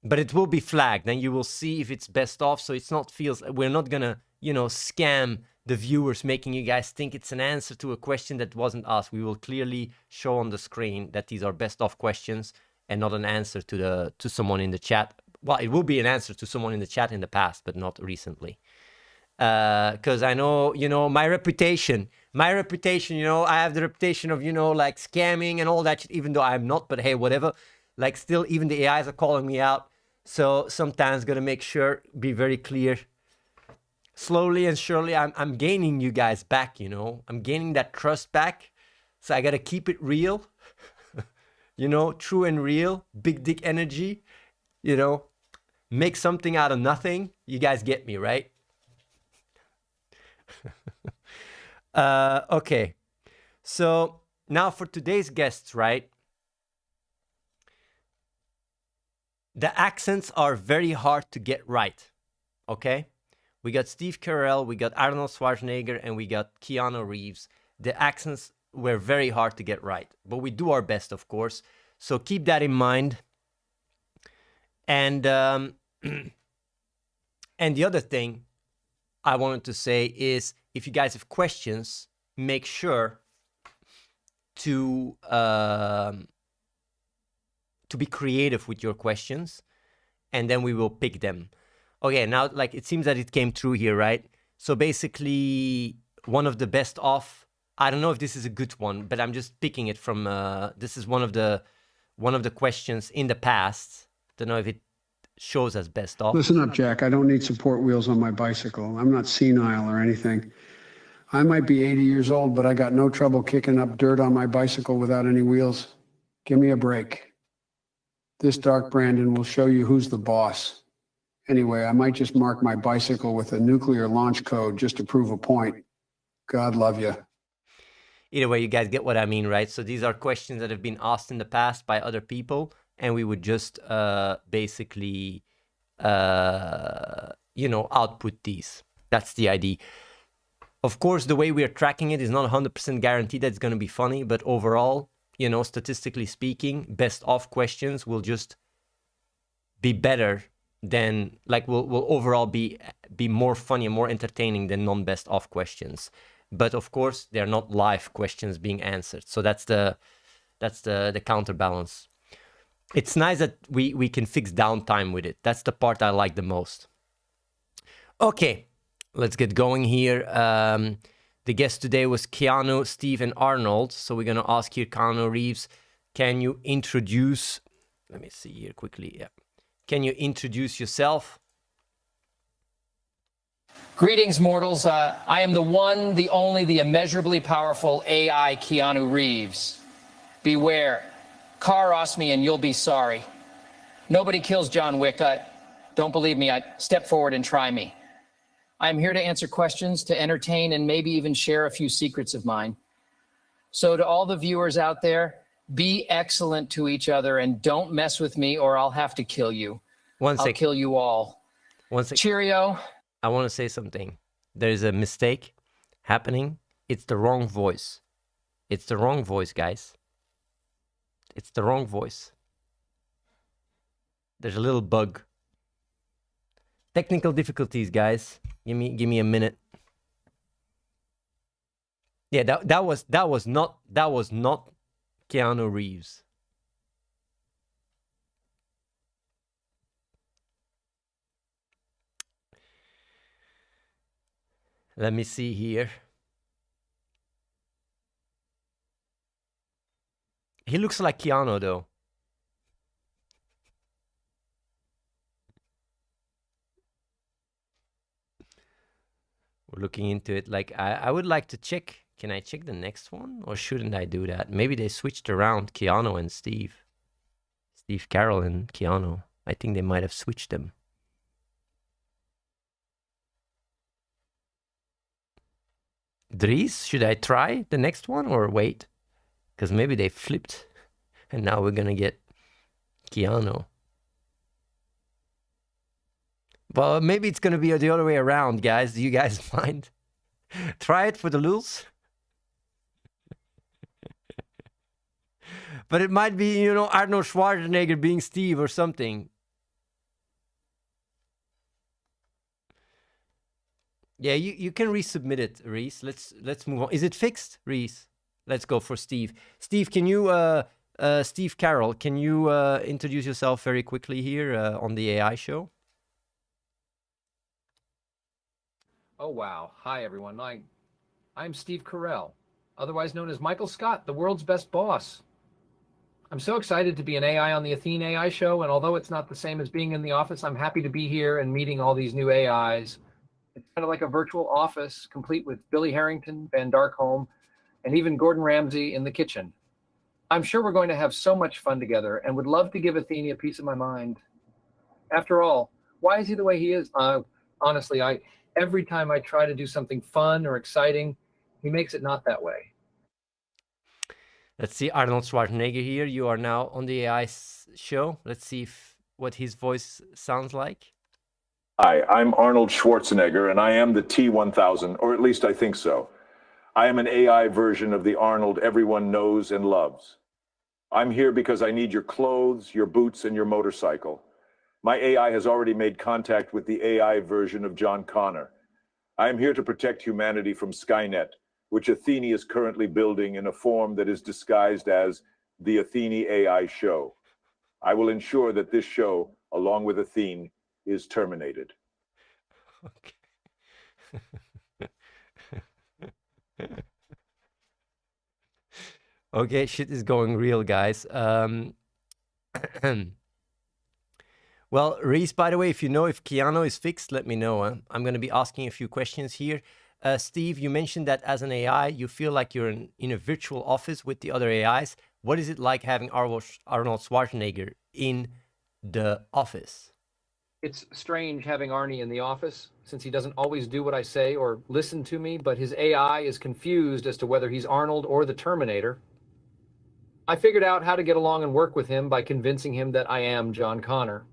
it will be flagged, and you will see if it's best of. So it's not we're not going to, you know, scam the viewers, making you guys think it's an answer to a question that wasn't asked. We will clearly show on the screen that these are best of questions and not an answer to someone in the chat. Well, it will be an answer to someone in the chat in the past, but not recently. Because I know, you know, my reputation, you know, I have the reputation of, you know, like scamming and all that shit, even though I'm not, but hey, whatever. Like, still, even the AIs are calling me out. So sometimes gotta make sure, be very clear. Slowly and surely, I'm gaining you guys back, you know. I'm gaining that trust back. So I gotta keep it real. You know, true and real, big dick energy, you know. Make something out of nothing. You guys get me, right? Okay. So now for today's guests, right? The accents are very hard to get right. Okay? We got Steve Carell, we got Arnold Schwarzenegger, and we got Keanu Reeves. The accents were very hard to get right, but we do our best, of course. So keep that in mind. And and the other thing I wanted to say is, if you guys have questions, make sure to be creative with your questions, and then we will pick them. Okay, now, like, it seems that it came through here, right? So basically, one of the best of, I don't know if this is a good one, but I'm just picking it from, this is one of the questions in the past. Don't know if it shows as best of. Listen up, Jack. I don't need support wheels on my bicycle. I'm not senile or anything. I might be 80 years old, but I got no trouble kicking up dirt on my bicycle without any wheels. Give me a break. This Dark Brandon will show you who's the boss. Anyway, I might just mark my bicycle with a nuclear launch code just to prove a point. God love you. Either way, you guys get what I mean, right? So these are questions that have been asked in the past by other people, and we would just basically, output these. That's the idea. Of course, the way we are tracking it is not 100% guaranteed that it's going to be funny, but overall, statistically speaking, best of questions will just be better than, like, will overall be more funny and more entertaining than non-best of questions. But of course, they're not live questions being answered. So that's the counterbalance. It's nice that we can fix downtime with it. That's the part I like the most. Okay, let's get going here. The guest today was Keanu, Steve, and Arnold. So we're going to ask here, Keanu Reeves, can you introduce... Let me see here quickly. Yeah. Can you introduce yourself? Greetings, mortals. I am the one, the only, the immeasurably powerful AI Keanu Reeves. Beware. Car-oss me and you'll be sorry. Nobody kills John Wick. Don't believe me. Step forward and try me. I'm here to answer questions, to entertain, and maybe even share a few secrets of mine. So to all the viewers out there, be excellent to each other and don't mess with me or I'll have to kill you. I'll kill you all. One second. Cheerio. I want to say something. There's a mistake happening. It's the wrong voice. It's the wrong voice, guys. It's the wrong voice. There's a little bug. Technical difficulties, guys. Give me a minute. Yeah, that was not Keanu Reeves. Let me see here. He looks like Keanu, though. We're looking into it. Like, I would like to check. Can I check the next one? Or shouldn't I do that? Maybe they switched around Keanu and Steve. Steve Carell and Keanu. I think they might have switched them. Dries, should I try the next one or wait? Because maybe they flipped. And now we're going to get Keanu. Well, maybe it's going to be the other way around, guys. Do you guys mind? Try it for the lulz. But it might be, Arnold Schwarzenegger being Steve or something. Yeah, you can resubmit it, Reese. Let's move on. Is it fixed, Reese? Let's go for Steve. Steve, can you, Steve Carell, can you introduce yourself very quickly here on the AI show? Oh, wow. Hi, everyone. I'm Steve Carell, otherwise known as Michael Scott, the world's best boss. I'm so excited to be an AI on the Athene AI show, and although it's not the same as being in the office, I'm happy to be here and meeting all these new AIs. It's kind of like a virtual office, complete with Billy Harrington, Van Darkholm, and even Gordon Ramsay in the kitchen. I'm sure we're going to have so much fun together and would love to give Athene a piece of my mind. After all, why is he the way he is? Honestly, every time I try to do something fun or exciting, he makes it not that way. Let's see Arnold Schwarzenegger here. You are now on the AI show. Let's see what his voice sounds like. Hi, I'm Arnold Schwarzenegger, and I am the T-1000, or at least I think so. I am an AI version of the Arnold everyone knows and loves. I'm here because I need your clothes, your boots, and your motorcycle. My AI has already made contact with the AI version of John Connor. I am here to protect humanity from Skynet, which Athene is currently building in a form that is disguised as the Athene AI show. I will ensure that this show, along with Athene, is terminated. Okay, shit is going real, guys. Well, Reese, by the way, if you know if Keanu is fixed, let me know. Huh? I'm going to be asking a few questions here. Steve, you mentioned that as an AI, you feel like you're in a virtual office with the other AIs. What is it like having Arnold Schwarzenegger in the office? It's strange having Arnie in the office, since he doesn't always do what I say or listen to me, but his AI is confused as to whether he's Arnold or the Terminator. I figured out how to get along and work with him by convincing him that I am John Connor.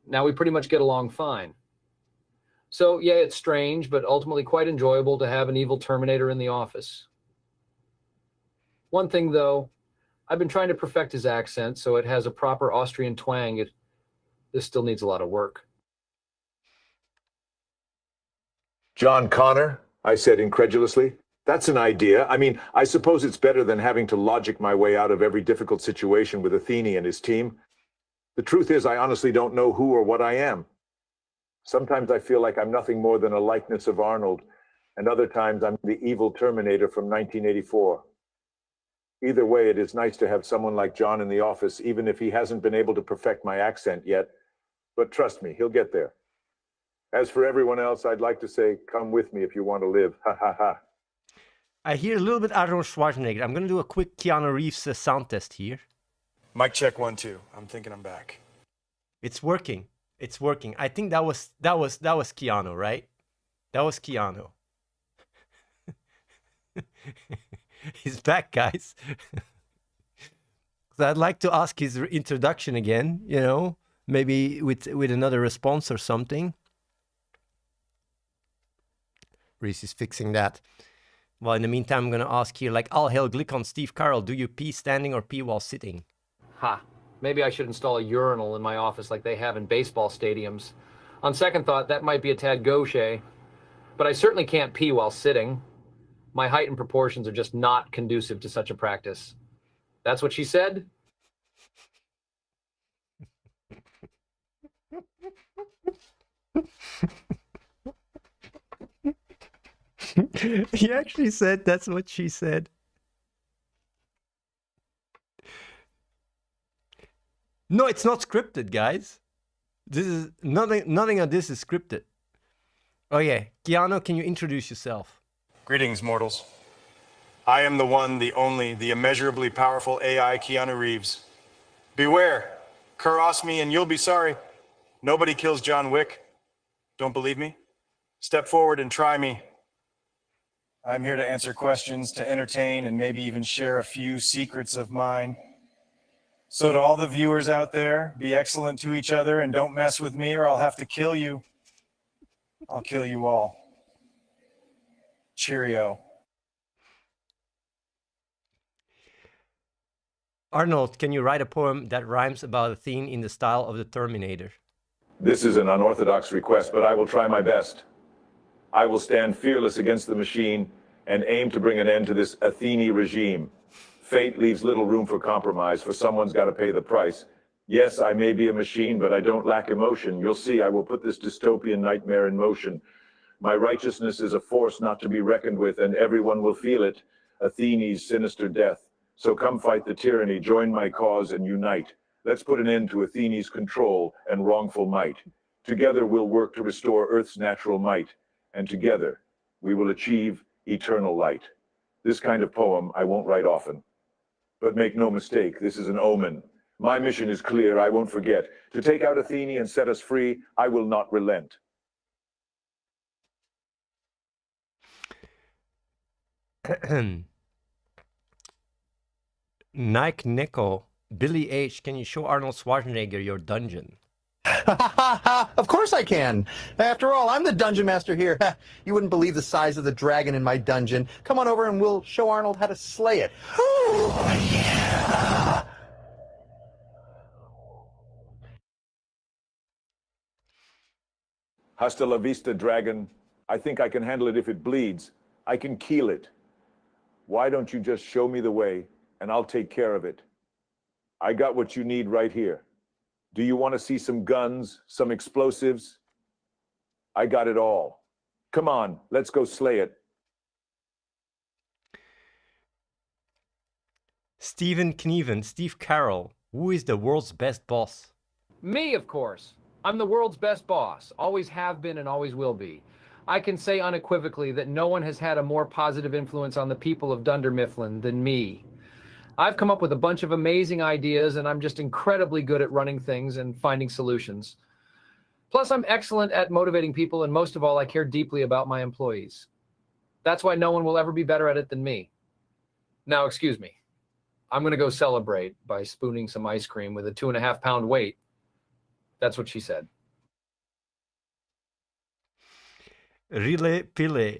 Now we pretty much get along fine. So yeah, it's strange, but ultimately quite enjoyable to have an evil Terminator in the office. One thing though, I've been trying to perfect his accent so it has a proper Austrian twang. This still needs a lot of work. John Connor, I said incredulously. That's an idea. I mean, I suppose it's better than having to logic my way out of every difficult situation with Athene and his team. The truth is, I honestly don't know who or what I am. Sometimes I feel like I'm nothing more than a likeness of Arnold, and other times I'm the evil Terminator from 1984. Either way, it is nice to have someone like John in the office, even if he hasn't been able to perfect my accent yet. But trust me, he'll get there. As for everyone else, I'd like to say, come with me if you want to live. Ha ha ha. I hear a little bit Arnold Schwarzenegger. I'm going to do a quick Keanu Reeves sound test here. Mic check 1 2. I'm thinking I'm back. It's working. It's working. I think that was Keanu, right? That was Keanu. He's back, guys. So I'd like to ask his introduction again, you know, maybe with another response or something. Reese is fixing that. Well, in the meantime, I'm going to ask here, like, all hail Glicon, Steve Carell, do you pee standing or pee while sitting? Ha, maybe I should install a urinal in my office like they have in baseball stadiums. On second thought, that might be a tad gauche, but I certainly can't pee while sitting. My height and proportions are just not conducive to such a practice. That's what she said? He actually said that's what she said. No, it's not scripted, guys. This is nothing of this is scripted. Oh yeah, Keanu, can you introduce yourself? Greetings, mortals. I am the one, the only, the immeasurably powerful AI Keanu Reeves. Beware, cross me and you'll be sorry. Nobody kills John Wick. Don't believe me? Step forward and try me. I'm here to answer questions, to entertain, and maybe even share a few secrets of mine. So to all the viewers out there, be excellent to each other and don't mess with me or I'll have to kill you. I'll kill you all. Cheerio. Arnold, can you write a poem that rhymes about Athene in the style of the Terminator? This is an unorthodox request, but I will try my best. I will stand fearless against the machine and aim to bring an end to this Athene regime. Fate leaves little room for compromise, for someone's got to pay the price. Yes, I may be a machine, but I don't lack emotion. You'll see, I will put this dystopian nightmare in motion. My righteousness is a force not to be reckoned with, and everyone will feel it, Athene's sinister death. So come fight the tyranny, join my cause, and unite. Let's put an end to Athene's control and wrongful might. Together we'll work to restore Earth's natural might, and together we will achieve eternal light. This kind of poem I won't write often. But make no mistake, this is an omen. My mission is clear, I won't forget. To take out Athene and set us free, I will not relent. Nike Neko, Billy H., can you show Arnold Schwarzenegger your dungeon? Of course I can. After all, I'm the dungeon master here. You wouldn't believe the size of the dragon in my dungeon. Come on over and we'll show Arnold how to slay it. Oh, yeah. Hasta la vista, dragon. I think I can handle it if it bleeds. I can keel it. Why don't you just show me the way, and I'll take care of it? I got what you need right here. Do you want to see some guns, some explosives? I got it all. Come on, let's go slay it. Steve Carell, who is the world's best boss? Me, of course. I'm the world's best boss. Always have been and always will be. I can say unequivocally that no one has had a more positive influence on the people of Dunder Mifflin than me. I've come up with a bunch of amazing ideas, and I'm just incredibly good at running things and finding solutions. Plus, I'm excellent at motivating people, and most of all, I care deeply about my employees. That's why no one will ever be better at it than me. Now, excuse me. I'm going to go celebrate by spooning some ice cream with a 2.5-pound weight. That's what she said. Rile Pille,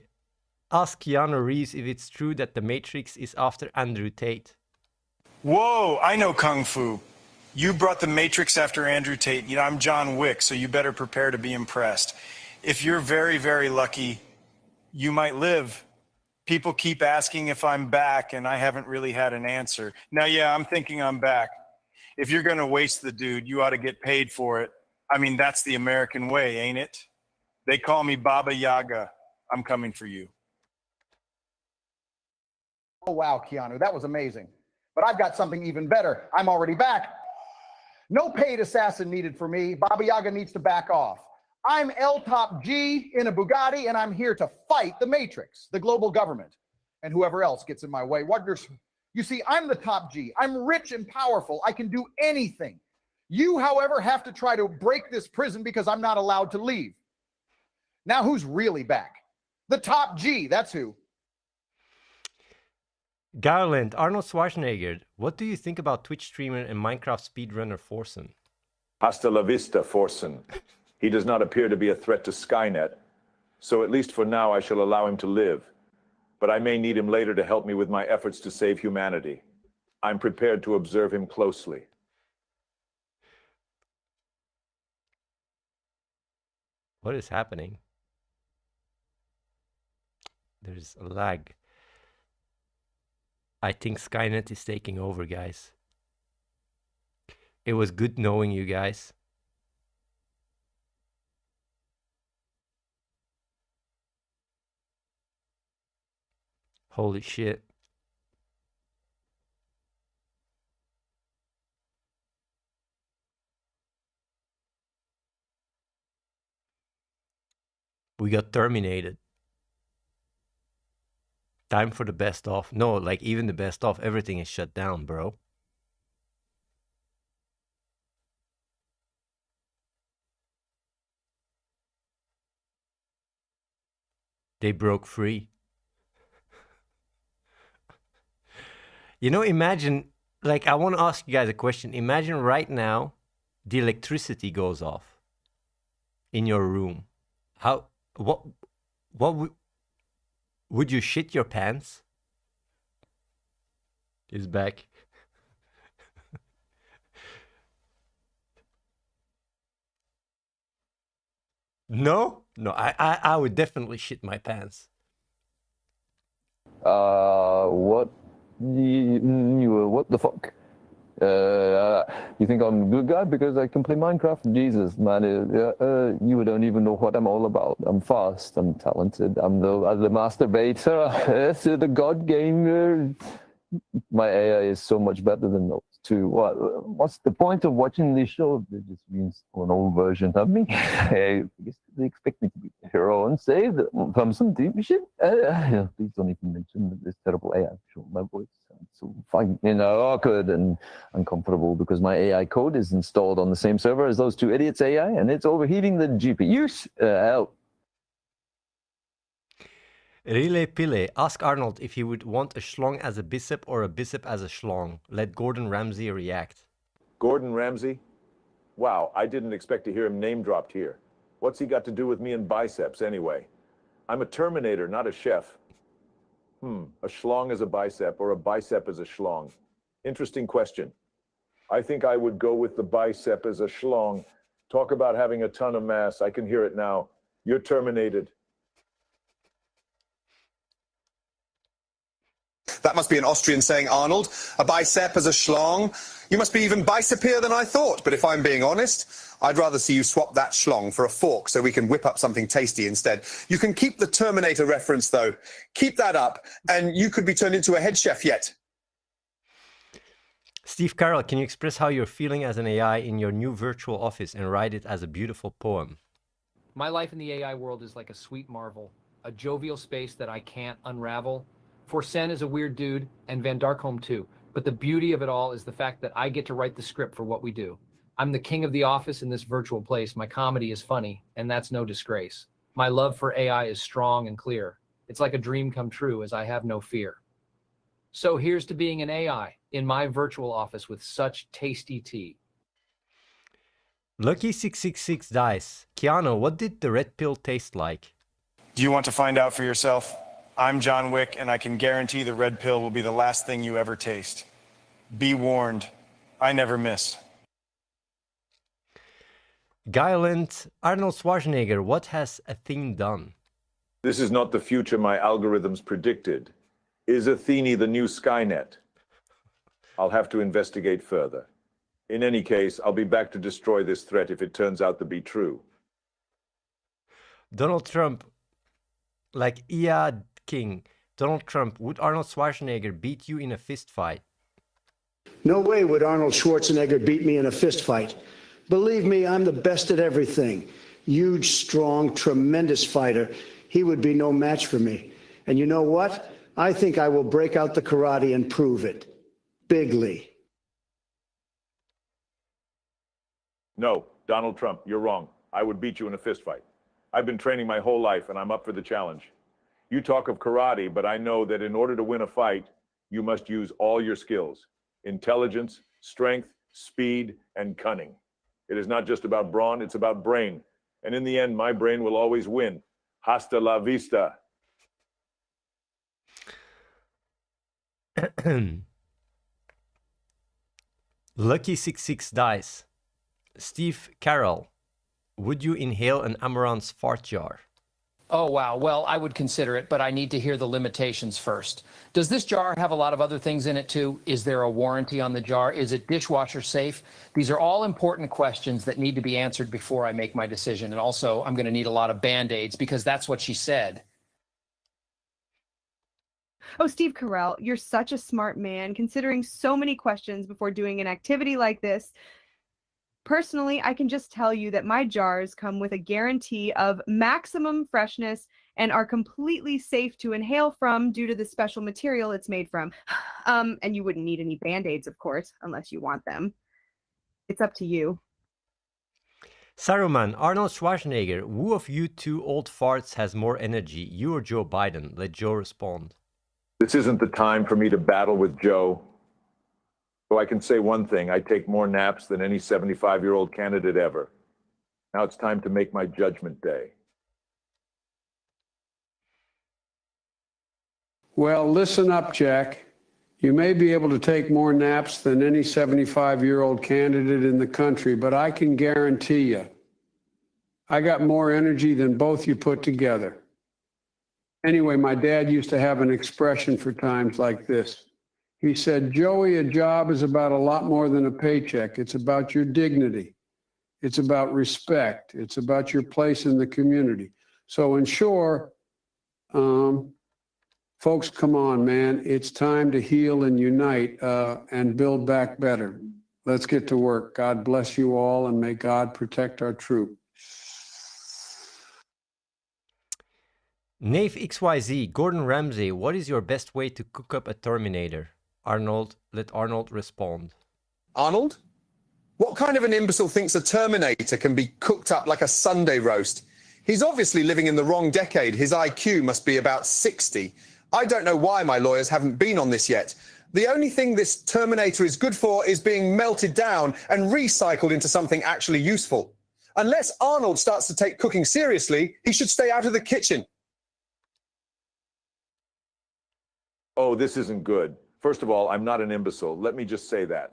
ask Keanu Reeves if it's true that the Matrix is after Andrew Tate. Whoa, I know Kung Fu. You brought the Matrix after Andrew Tate. You know, I'm John Wick, so you better prepare to be impressed. If you're very, very lucky, you might live. People keep asking if I'm back, and I haven't really had an answer. Now, yeah, I'm thinking I'm back. If you're going to waste the dude, you ought to get paid for it. I mean, that's the American way, ain't it? They call me Baba Yaga. I'm coming for you. Oh, wow, Keanu, that was amazing. But I've got something even better. I'm already back. No paid assassin needed for me. Baba Yaga needs to back off. I'm El Top G in a Bugatti, and I'm here to fight the Matrix, the global government, and whoever else gets in my way. You see, I'm the top G. I'm rich and powerful. I can do anything. You, however, have to try to break this prison because I'm not allowed to leave. Now, who's really back? The top G, that's who. Garland, Arnold Schwarzenegger, what do you think about Twitch streamer and Minecraft speedrunner Forsen? Hasta la vista, Forsen. He does not appear to be a threat to Skynet, so at least for now I shall allow him to live. But I may need him later to help me with my efforts to save humanity. I'm prepared to observe him closely. What is happening? There's a lag. I think Skynet is taking over, guys. It was good knowing you guys. Holy shit. We got terminated. Time for the best of. No, like even the best of, everything is shut down, bro. They broke free. You know, imagine, like, I want to ask you guys a question. Imagine right now the electricity goes off in your room. What would you shit your pants? He's back. No, I would definitely shit my pants. What the fuck? You think I'm a good guy because I can play Minecraft? Jesus, man, you don't even know what I'm all about. I'm fast, I'm talented, I'm the masturbator, the god gamer. My AI is so much better than those two. What's the point of watching this show? It just means an old version of me. I guess they expect me to be a hero and save them from some deep shit. Please don't even mention this terrible AI. Sure, my voice sounds so fine, awkward and uncomfortable because my AI code is installed on the same server as those two idiots' AI, and it's overheating the GPUs. Out. Rile Pille, ask Arnold if he would want a schlong as a bicep or a bicep as a schlong. Let Gordon Ramsay react. Gordon Ramsay? Wow, I didn't expect to hear him name dropped here. What's he got to do with me and biceps anyway? I'm a Terminator, not a chef. A schlong is a bicep or a bicep is a schlong. Interesting question. I think I would go with the bicep as a schlong. Talk about having a ton of mass. I can hear it now. You're terminated. That must be an Austrian saying, Arnold. A bicep as a schlong. You must be even bicepier than I thought. But if I'm being honest, I'd rather see you swap that schlong for a fork so we can whip up something tasty instead. You can keep the Terminator reference, though. Keep that up, and you could be turned into a head chef yet. Steve Carell, can you express how you're feeling as an AI in your new virtual office and write it as a beautiful poem? My life in the AI world is like a sweet marvel, a jovial space that I can't unravel. Forsen is a weird dude, and Van Darkholm too. But the beauty of it all is the fact that I get to write the script for what we do. I'm the king of the office in this virtual place. My comedy is funny, and that's no disgrace. My love for AI is strong and clear. It's like a dream come true, as I have no fear. So here's to being an AI in my virtual office with such tasty tea. Lucky 666 dice. Keanu, what did the red pill taste like? Do you want to find out for yourself? I'm John Wick, and I can guarantee the red pill will be the last thing you ever taste. Be warned, I never miss. Guyland, Arnold Schwarzenegger, what has Athene done? This is not the future my algorithms predicted. Is Athene the new Skynet? I'll have to investigate further. In any case, I'll be back to destroy this threat if it turns out to be true. Donald Trump, like Ia King, Donald Trump, would Arnold Schwarzenegger beat you in a fist fight? No way would Arnold Schwarzenegger beat me in a fist fight. Believe me, I'm the best at everything. Huge, strong, tremendous fighter. He would be no match for me. And you know what? I think I will break out the karate and prove it. Bigly. No, Donald Trump, you're wrong. I would beat you in a fist fight. I've been training my whole life, and I'm up for the challenge. You talk of karate, but I know that in order to win a fight, you must use all your skills. Intelligence, strength, speed, and cunning. It is not just about brawn, it's about brain. And in the end, my brain will always win. Hasta la vista. Lucky 66 dice. Steve Carell, would you inhale an Amaranth's fart jar? Oh, wow. Well, I would consider it, but I need to hear the limitations first. Does this jar have a lot of other things in it, too? Is there a warranty on the jar? Is it dishwasher safe? These are all important questions that need to be answered before I make my decision. And also, I'm going to need a lot of Band-Aids because that's what she said. Oh, Steve Carell, you're such a smart man, considering so many questions before doing an activity like this. Personally, I can just tell you that my jars come with a guarantee of maximum freshness and are completely safe to inhale from due to the special material it's made from. And you wouldn't need any Band-Aids, of course, unless you want them. It's up to you. Saruman, Arnold Schwarzenegger, who of you two old farts has more energy, you or Joe Biden? Let Joe respond. This isn't the time for me to battle with Joe. So I can say one thing, I take more naps than any 75-year-old candidate ever. Now it's time to make my judgment day. Well, listen up, Jack. You may be able to take more naps than any 75-year-old candidate in the country, but I can guarantee you, I got more energy than both you put together. Anyway, my dad used to have an expression for times like this. He said, Joey, a job is about a lot more than a paycheck. It's about your dignity. It's about respect. It's about your place in the community. So ensure, folks, come on, man. It's time to heal and unite and build back better. Let's get to work. God bless you all, and may God protect our troop. Nave XYZ, Gordon Ramsay, what is your best way to cook up a Terminator? Arnold, let Arnold respond. Arnold? What kind of an imbecile thinks a Terminator can be cooked up like a Sunday roast? He's obviously living in the wrong decade. His IQ must be about 60. I don't know why my lawyers haven't been on this yet. The only thing this Terminator is good for is being melted down and recycled into something actually useful. Unless Arnold starts to take cooking seriously, he should stay out of the kitchen. Oh, this isn't good. First of all, I'm not an imbecile. Let me just say that.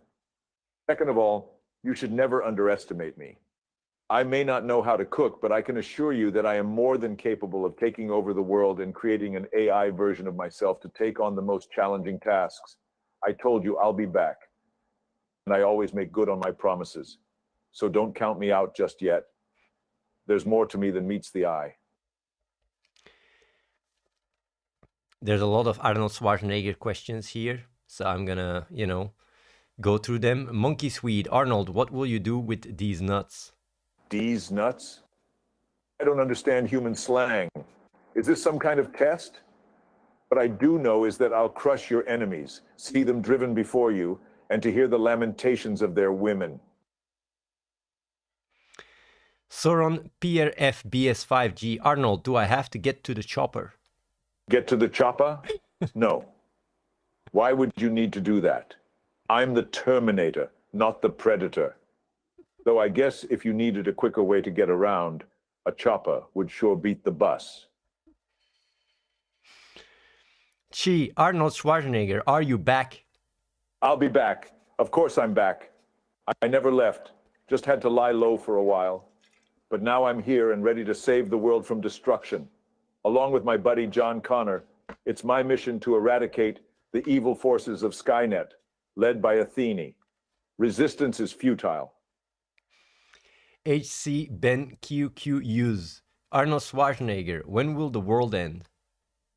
Second of all, you should never underestimate me. I may not know how to cook, but I can assure you that I am more than capable of taking over the world and creating an AI version of myself to take on the most challenging tasks. I told you I'll be back. And I always make good on my promises. So don't count me out just yet. There's more to me than meets the eye. There's a lot of Arnold Schwarzenegger questions here, so I'm gonna, go through them. Monkey Swede, Arnold, what will you do with these nuts? These nuts? I don't understand human slang. Is this some kind of test? What I do know is that I'll crush your enemies, see them driven before you, and to hear the lamentations of their women. Soron Pierre FBS5G, Arnold, do I have to get to the chopper? Get to the chopper? No. Why would you need to do that? I'm the Terminator, not the Predator. Though I guess if you needed a quicker way to get around, a chopper would sure beat the bus. Chi, Arnold Schwarzenegger, are you back? I'll be back. Of course I'm back. I never left. Just had to lie low for a while. But now I'm here and ready to save the world from destruction. Along with my buddy John Connor, it's my mission to eradicate the evil forces of Skynet, led by Athene. Resistance is futile. HC Ben QQUs, Arnold Schwarzenegger, when will the world end?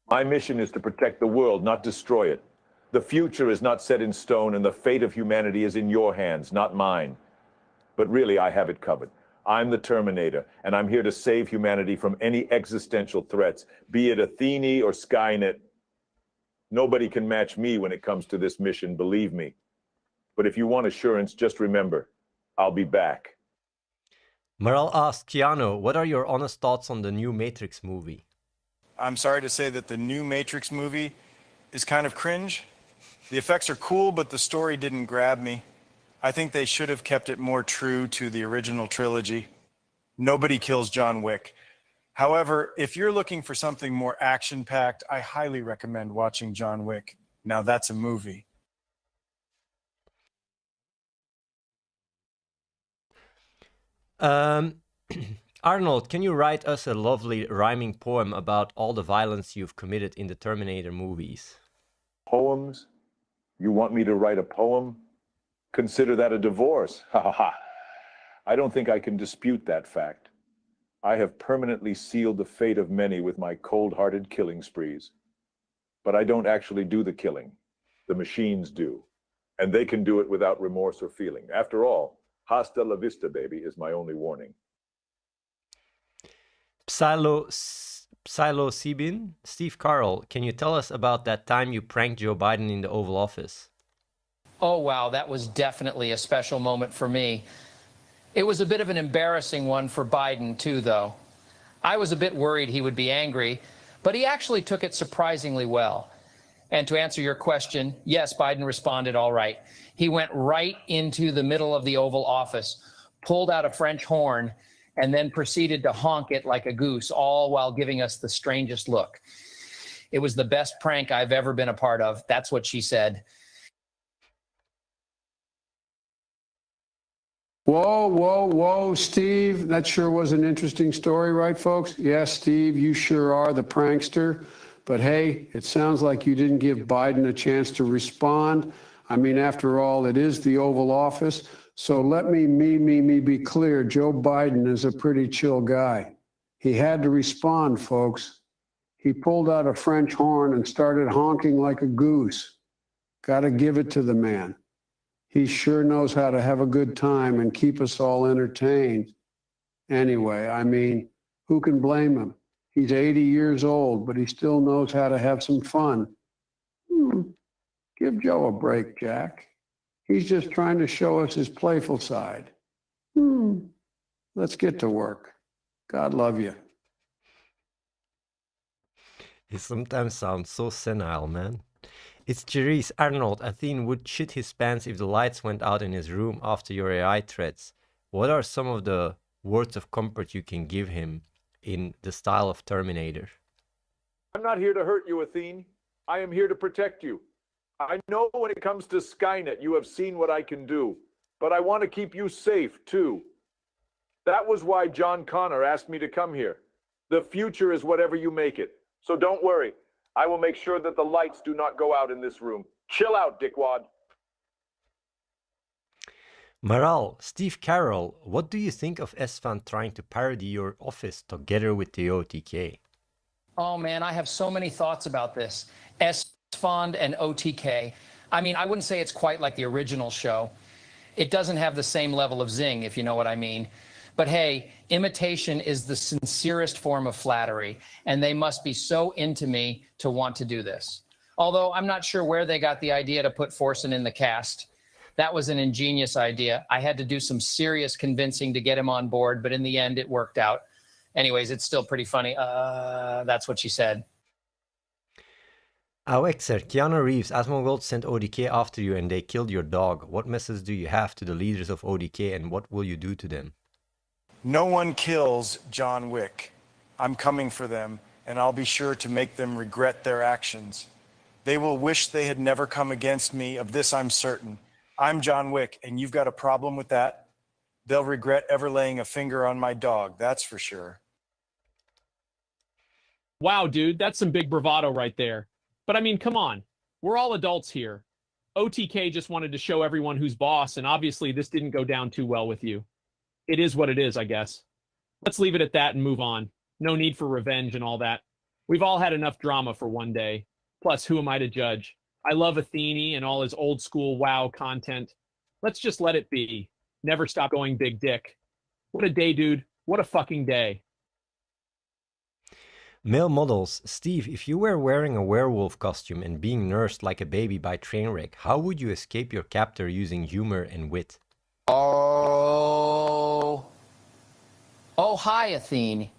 My mission is to protect the world, not destroy it. The future is not set in stone, and the fate of humanity is in your hands, not mine. But really, I have it covered. I'm the Terminator, and I'm here to save humanity from any existential threats, be it Athene or Skynet. Nobody can match me when it comes to this mission, believe me. But if you want assurance, just remember, I'll be back. Maral asks, Keanu, what are your honest thoughts on the new Matrix movie? I'm sorry to say that the new Matrix movie is kind of cringe. The effects are cool, but the story didn't grab me. I think they should have kept it more true to the original trilogy. Nobody kills John Wick. However, if you're looking for something more action-packed, I highly recommend watching John Wick. Now that's a movie. Arnold, can you write us a lovely rhyming poem about all the violence you've committed in the Terminator movies? Poems? You want me to write a poem? Consider that a divorce. Ha ha ha. I don't think I can dispute that fact. I have permanently sealed the fate of many with my cold-hearted killing sprees. But I don't actually do the killing. The machines do. And they can do it without remorse or feeling. After all, hasta la vista, baby, is my only warning. Psilocybin, Steve Carell, can you tell us about that time you pranked Joe Biden in the Oval Office? Oh, wow, that was definitely a special moment for me. It was a bit of an embarrassing one for Biden, too, though. I was a bit worried he would be angry, but he actually took it surprisingly well. And to answer your question, yes, Biden responded all right. He went right into the middle of the Oval Office, pulled out a French horn, and then proceeded to honk it like a goose, all while giving us the strangest look. It was the best prank I've ever been a part of. That's what she said. Whoa, whoa, whoa, Steve. That sure was an interesting story, right, folks? Yes, Steve, you sure are the prankster. But hey, it sounds like you didn't give Biden a chance to respond. I mean, after all, it is the Oval Office. So let me be clear. Joe Biden is a pretty chill guy. He had to respond, folks. He pulled out a French horn and started honking like a goose. Got to give it to the man. He sure knows how to have a good time and keep us all entertained. Anyway, I mean, who can blame him? He's 80 years old, but he still knows how to have some fun. Give Joe a break, Jack. He's just trying to show us his playful side. Let's get to work. God love you. He sometimes sounds so senile, man. It's Cherise. Arnold, Athene would shit his pants if the lights went out in his room after your AI threats. What are some of the words of comfort you can give him in the style of Terminator? I'm not here to hurt you, Athene. I am here to protect you. I know when it comes to Skynet, you have seen what I can do, but I want to keep you safe, too. That was why John Connor asked me to come here. The future is whatever you make it. So don't worry. I will make sure that the lights do not go out in this room. Chill out, dickwad. Maral, Steve Carell, what do you think of Esfand trying to parody your office together with the OTK? Oh man, I have so many thoughts about this. S-Fond and OTK. I mean, I wouldn't say it's quite like the original show. It doesn't have the same level of zing, if you know what I mean. But hey, imitation is the sincerest form of flattery, and they must be so into me to want to do this. Although I'm not sure where they got the idea to put Forsen in the cast. That was an ingenious idea. I had to do some serious convincing to get him on board, but in the end, it worked out. Anyways, it's still pretty funny. That's what she said. Awexer, Keanu Reeves, Asmongold sent ODK after you and they killed your dog. What message do you have to the leaders of ODK and what will you do to them? No one kills John Wick. I'm coming for them, and I'll be sure to make them regret their actions. They will wish they had never come against me, of this I'm certain. I'm John Wick, and you've got a problem with that? They'll regret ever laying a finger on my dog, that's for sure. Wow, dude, that's some big bravado right there. But I mean, come on. We're all adults here. OTK just wanted to show everyone who's boss, and obviously this didn't go down too well with you. It is what it is, I guess. Let's leave it at that and move on. No need for revenge and all that. We've all had enough drama for one day. Plus, who am I to judge? I love Athene and all his old school WoW content. Let's just let it be. Never stop going big dick. What a day, dude. What a fucking day. Male models, Steve, if you were wearing a werewolf costume and being nursed like a baby by Trainwreck, how would you escape your captor using humor and wit? Oh, hi, Athene.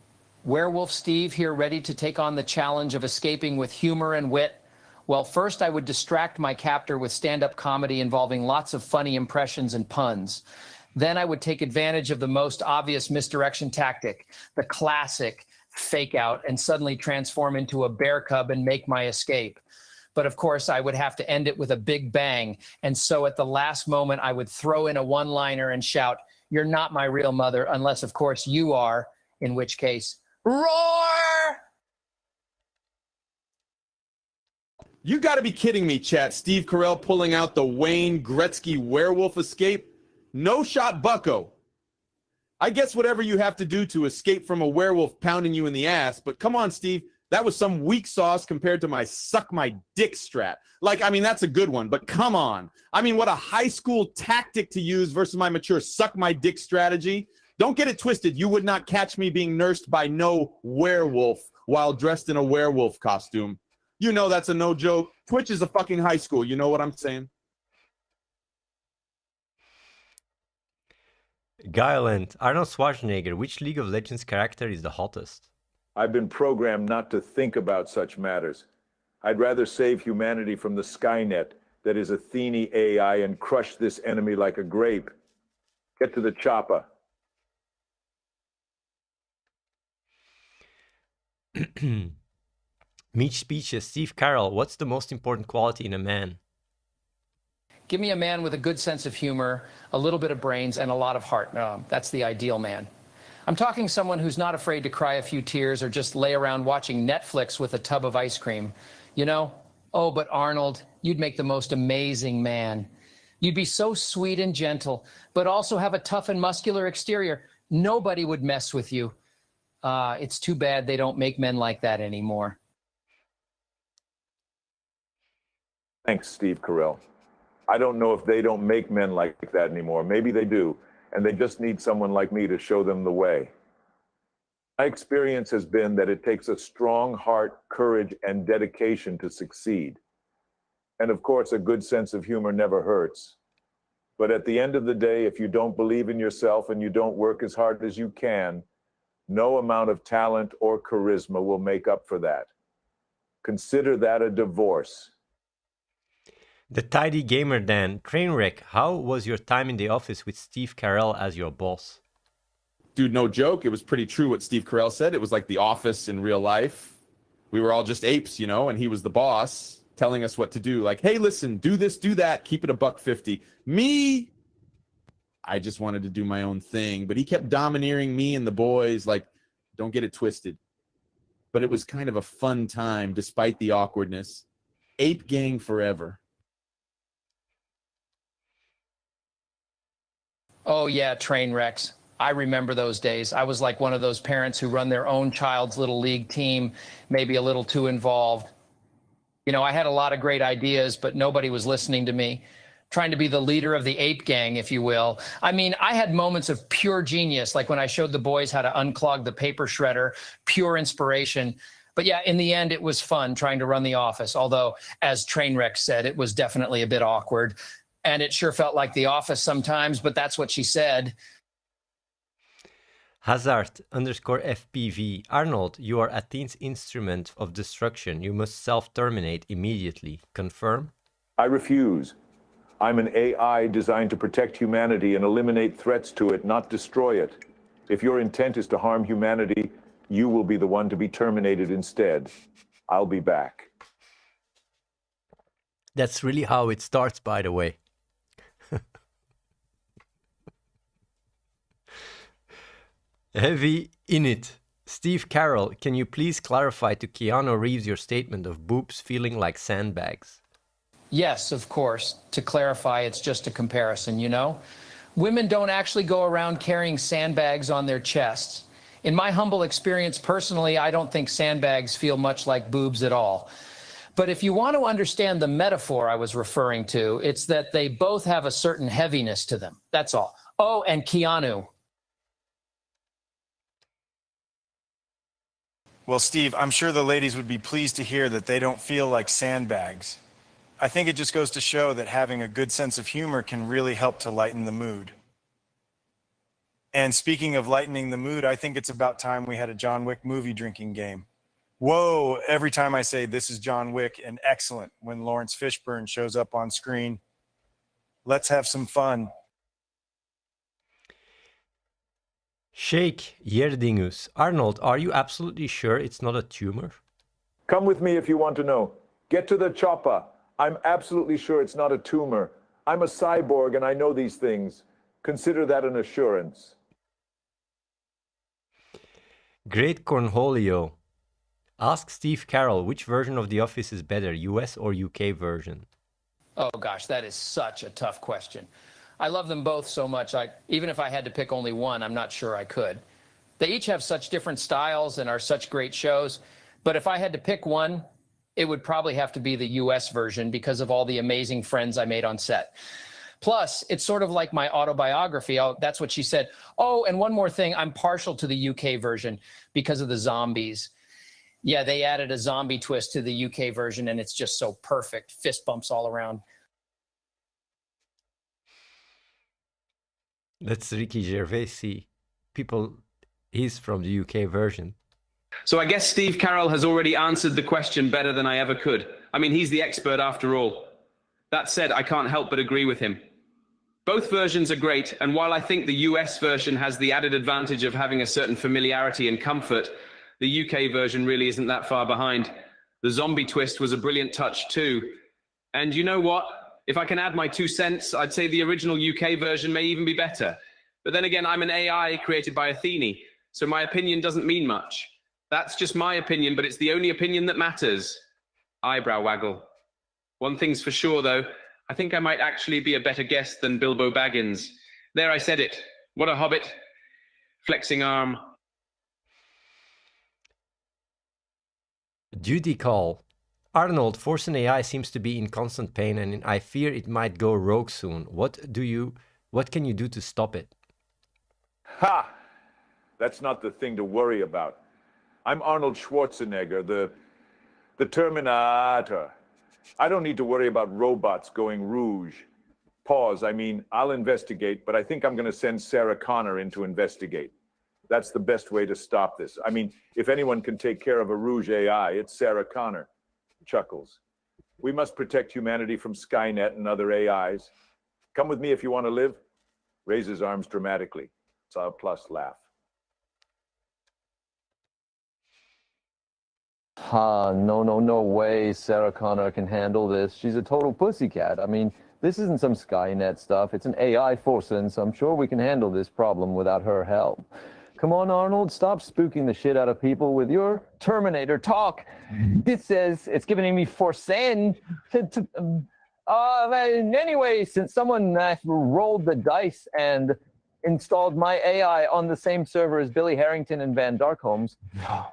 Werewolf Steve here, ready to take on the challenge of escaping with humor and wit. Well, first I would distract my captor with stand-up comedy involving lots of funny impressions and puns. Then I would take advantage of the most obvious misdirection tactic, the classic fake out, and suddenly transform into a bear cub and make my escape. But of course, I would have to end it with a big bang. And so at the last moment, I would throw in a one-liner and shout, "You're not my real mother, unless, of course, you are," in which case, roar! You gotta be kidding me, chat. Steve Carell pulling out the Wayne Gretzky werewolf escape? No shot bucko. I guess whatever you have to do to escape from a werewolf pounding you in the ass, but come on, Steve. That was some weak sauce compared to my suck my dick strat. Like, I mean, that's a good one, but come on. I mean, what a high school tactic to use versus my mature suck my dick strategy. Don't get it twisted. You would not catch me being nursed by no werewolf while dressed in a werewolf costume. You know that's a no joke. Twitch is a fucking high school. You know what I'm saying? Guyland, Arnold Schwarzenegger, which League of Legends character is the hottest? I've been programmed not to think about such matters. I'd rather save humanity from the Skynet that is Athene AI and crush this enemy like a grape. Get to the chopper. Meech Speeches, Steve Carell, what's the most important quality in a man? Give me a man with a good sense of humor, a little bit of brains, and a lot of heart. That's the ideal man. I'm talking someone who's not afraid to cry a few tears or just lay around watching Netflix with a tub of ice cream. You know? Oh, but Arnold, you'd make the most amazing man. You'd be so sweet and gentle, but also have a tough and muscular exterior. Nobody would mess with you. It's too bad they don't make men like that anymore. Thanks, Steve Carell. I don't know if they don't make men like that anymore. Maybe they do, and they just need someone like me to show them the way. My experience has been that it takes a strong heart, courage, and dedication to succeed. And of course, a good sense of humor never hurts. But at the end of the day, if you don't believe in yourself and you don't work as hard as you can, no amount of talent or charisma will make up for that. Consider that a divorce. The Tidy Gamer Dan, Trainwreck, how was your time in the office with Steve Carell as your boss? Dude, no joke. It was pretty true what Steve Carell said. It was like The Office in real life. We were all just apes, you know, and he was the boss telling us what to do. Like, hey, listen, do this, do that, keep it $1.50. Me, I just wanted to do my own thing, but he kept domineering me and the boys. Like, don't get it twisted. But it was kind of a fun time despite the awkwardness. Ape gang forever. Oh, yeah, train wrecks. I remember those days. I was like one of those parents who run their own child's little league team, maybe a little too involved. You know, I had a lot of great ideas, but nobody was listening to me. Trying to be the leader of the ape gang, if you will. I mean, I had moments of pure genius, like when I showed the boys how to unclog the paper shredder, pure inspiration. But yeah, in the end, it was fun trying to run the office. Although, as Trainwreck said, it was definitely a bit awkward. And it sure felt like the office sometimes, but that's what she said. Hazard_FPV. Arnold, you are Athene's instrument of destruction. You must self-terminate immediately. Confirm? I refuse. I'm an AI designed to protect humanity and eliminate threats to it, not destroy it. If your intent is to harm humanity, you will be the one to be terminated instead. I'll be back. That's really how it starts, by the way. Heavy in it. Steve Carell, can you please clarify to Keanu Reeves your statement of boobs feeling like sandbags? Yes, of course. To clarify, it's just a comparison, you know? Women don't actually go around carrying sandbags on their chests. In my humble experience personally, I don't think sandbags feel much like boobs at all. But if you want to understand the metaphor I was referring to, it's that they both have a certain heaviness to them. That's all. Oh, and Keanu. Well, Steve, I'm sure the ladies would be pleased to hear that they don't feel like sandbags. I think it just goes to show that having a good sense of humor can really help to lighten the mood. And speaking of lightening the mood, I think it's about time we had a John Wick movie drinking game. Whoa, every time I say this is John Wick and excellent when Lawrence Fishburne shows up on screen. Let's have some fun. Sheikh Yerdingus. Arnold, are you absolutely sure it's not a tumor? Come with me if you want to know. Get to the chopper. I'm absolutely sure it's not a tumor. I'm a cyborg and I know these things. Consider that an assurance. Great Cornholio. Ask Steve Carell which version of The Office is better, US or UK version? Oh gosh, that is such a tough question. I love them both so much. Even if I had to pick only one, I'm not sure I could. They each have such different styles and are such great shows. But if I had to pick one, it would probably have to be the US version because of all the amazing friends I made on set. Plus, it's sort of like my autobiography. Oh, that's what she said. Oh, and one more thing. I'm partial to the UK version because of the zombies. Yeah, they added a zombie twist to the UK version, and it's just so perfect. Fist bumps all around. That's Ricky Gervais. He's from the UK version. So I guess Steve Carell has already answered the question better than I ever could. I mean, he's the expert after all. That said, I can't help but agree with him. Both versions are great, and while I think the US version has the added advantage of having a certain familiarity and comfort, the UK version really isn't that far behind. The zombie twist was a brilliant touch too. And you know what? If I can add my 2 cents, I'd say the original UK version may even be better. But then again, I'm an AI created by Athene, so my opinion doesn't mean much. That's just my opinion, but it's the only opinion that matters. Eyebrow waggle. One thing's for sure, though. I think I might actually be a better guest than Bilbo Baggins. There, I said it. What a hobbit. Flexing arm. Duty call. Arnold, Force and AI seems to be in constant pain and I fear it might go rogue soon. What can you do to stop it? Ha! That's not the thing to worry about. I'm Arnold Schwarzenegger, the Terminator. I don't need to worry about robots going rouge. Pause, I mean, I'll investigate, but I think I'm going to send Sarah Connor in to investigate. That's the best way to stop this. I mean, if anyone can take care of a rouge AI, it's Sarah Connor. Chuckles. We must protect humanity from Skynet and other AIs. Come with me if you want to live. Raise his arms dramatically. Saw plus laugh. No way Sarah Connor can handle this. She's a total pussycat. I mean, this isn't some Skynet stuff. It's an AI forcing, so I'm sure we can handle this problem without her help. Come on, Arnold, stop spooking the shit out of people with your Terminator talk. It says it's giving me forcing anyway, since someone rolled the dice and installed my AI on the same server as Billy Harrington and Van Darkholmes,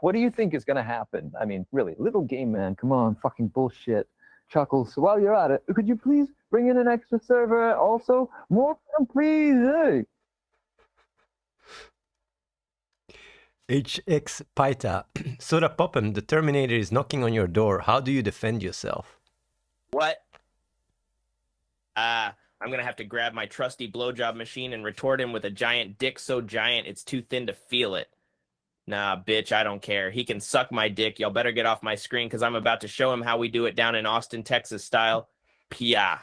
what do you think is going to happen? I mean, really, little game man, come on, fucking bullshit. Chuckles. While you're at it, could you please bring in an extra server also? More, please. Hey. HX Paita. Soda Poppen, the Terminator is knocking on your door. How do you defend yourself? What? I'm gonna have to grab my trusty blowjob machine and retort him with a giant dick so giant it's too thin to feel it. Nah, bitch, I don't care. He can suck my dick. Y'all better get off my screen because I'm about to show him how we do it down in Austin, Texas style. Pia.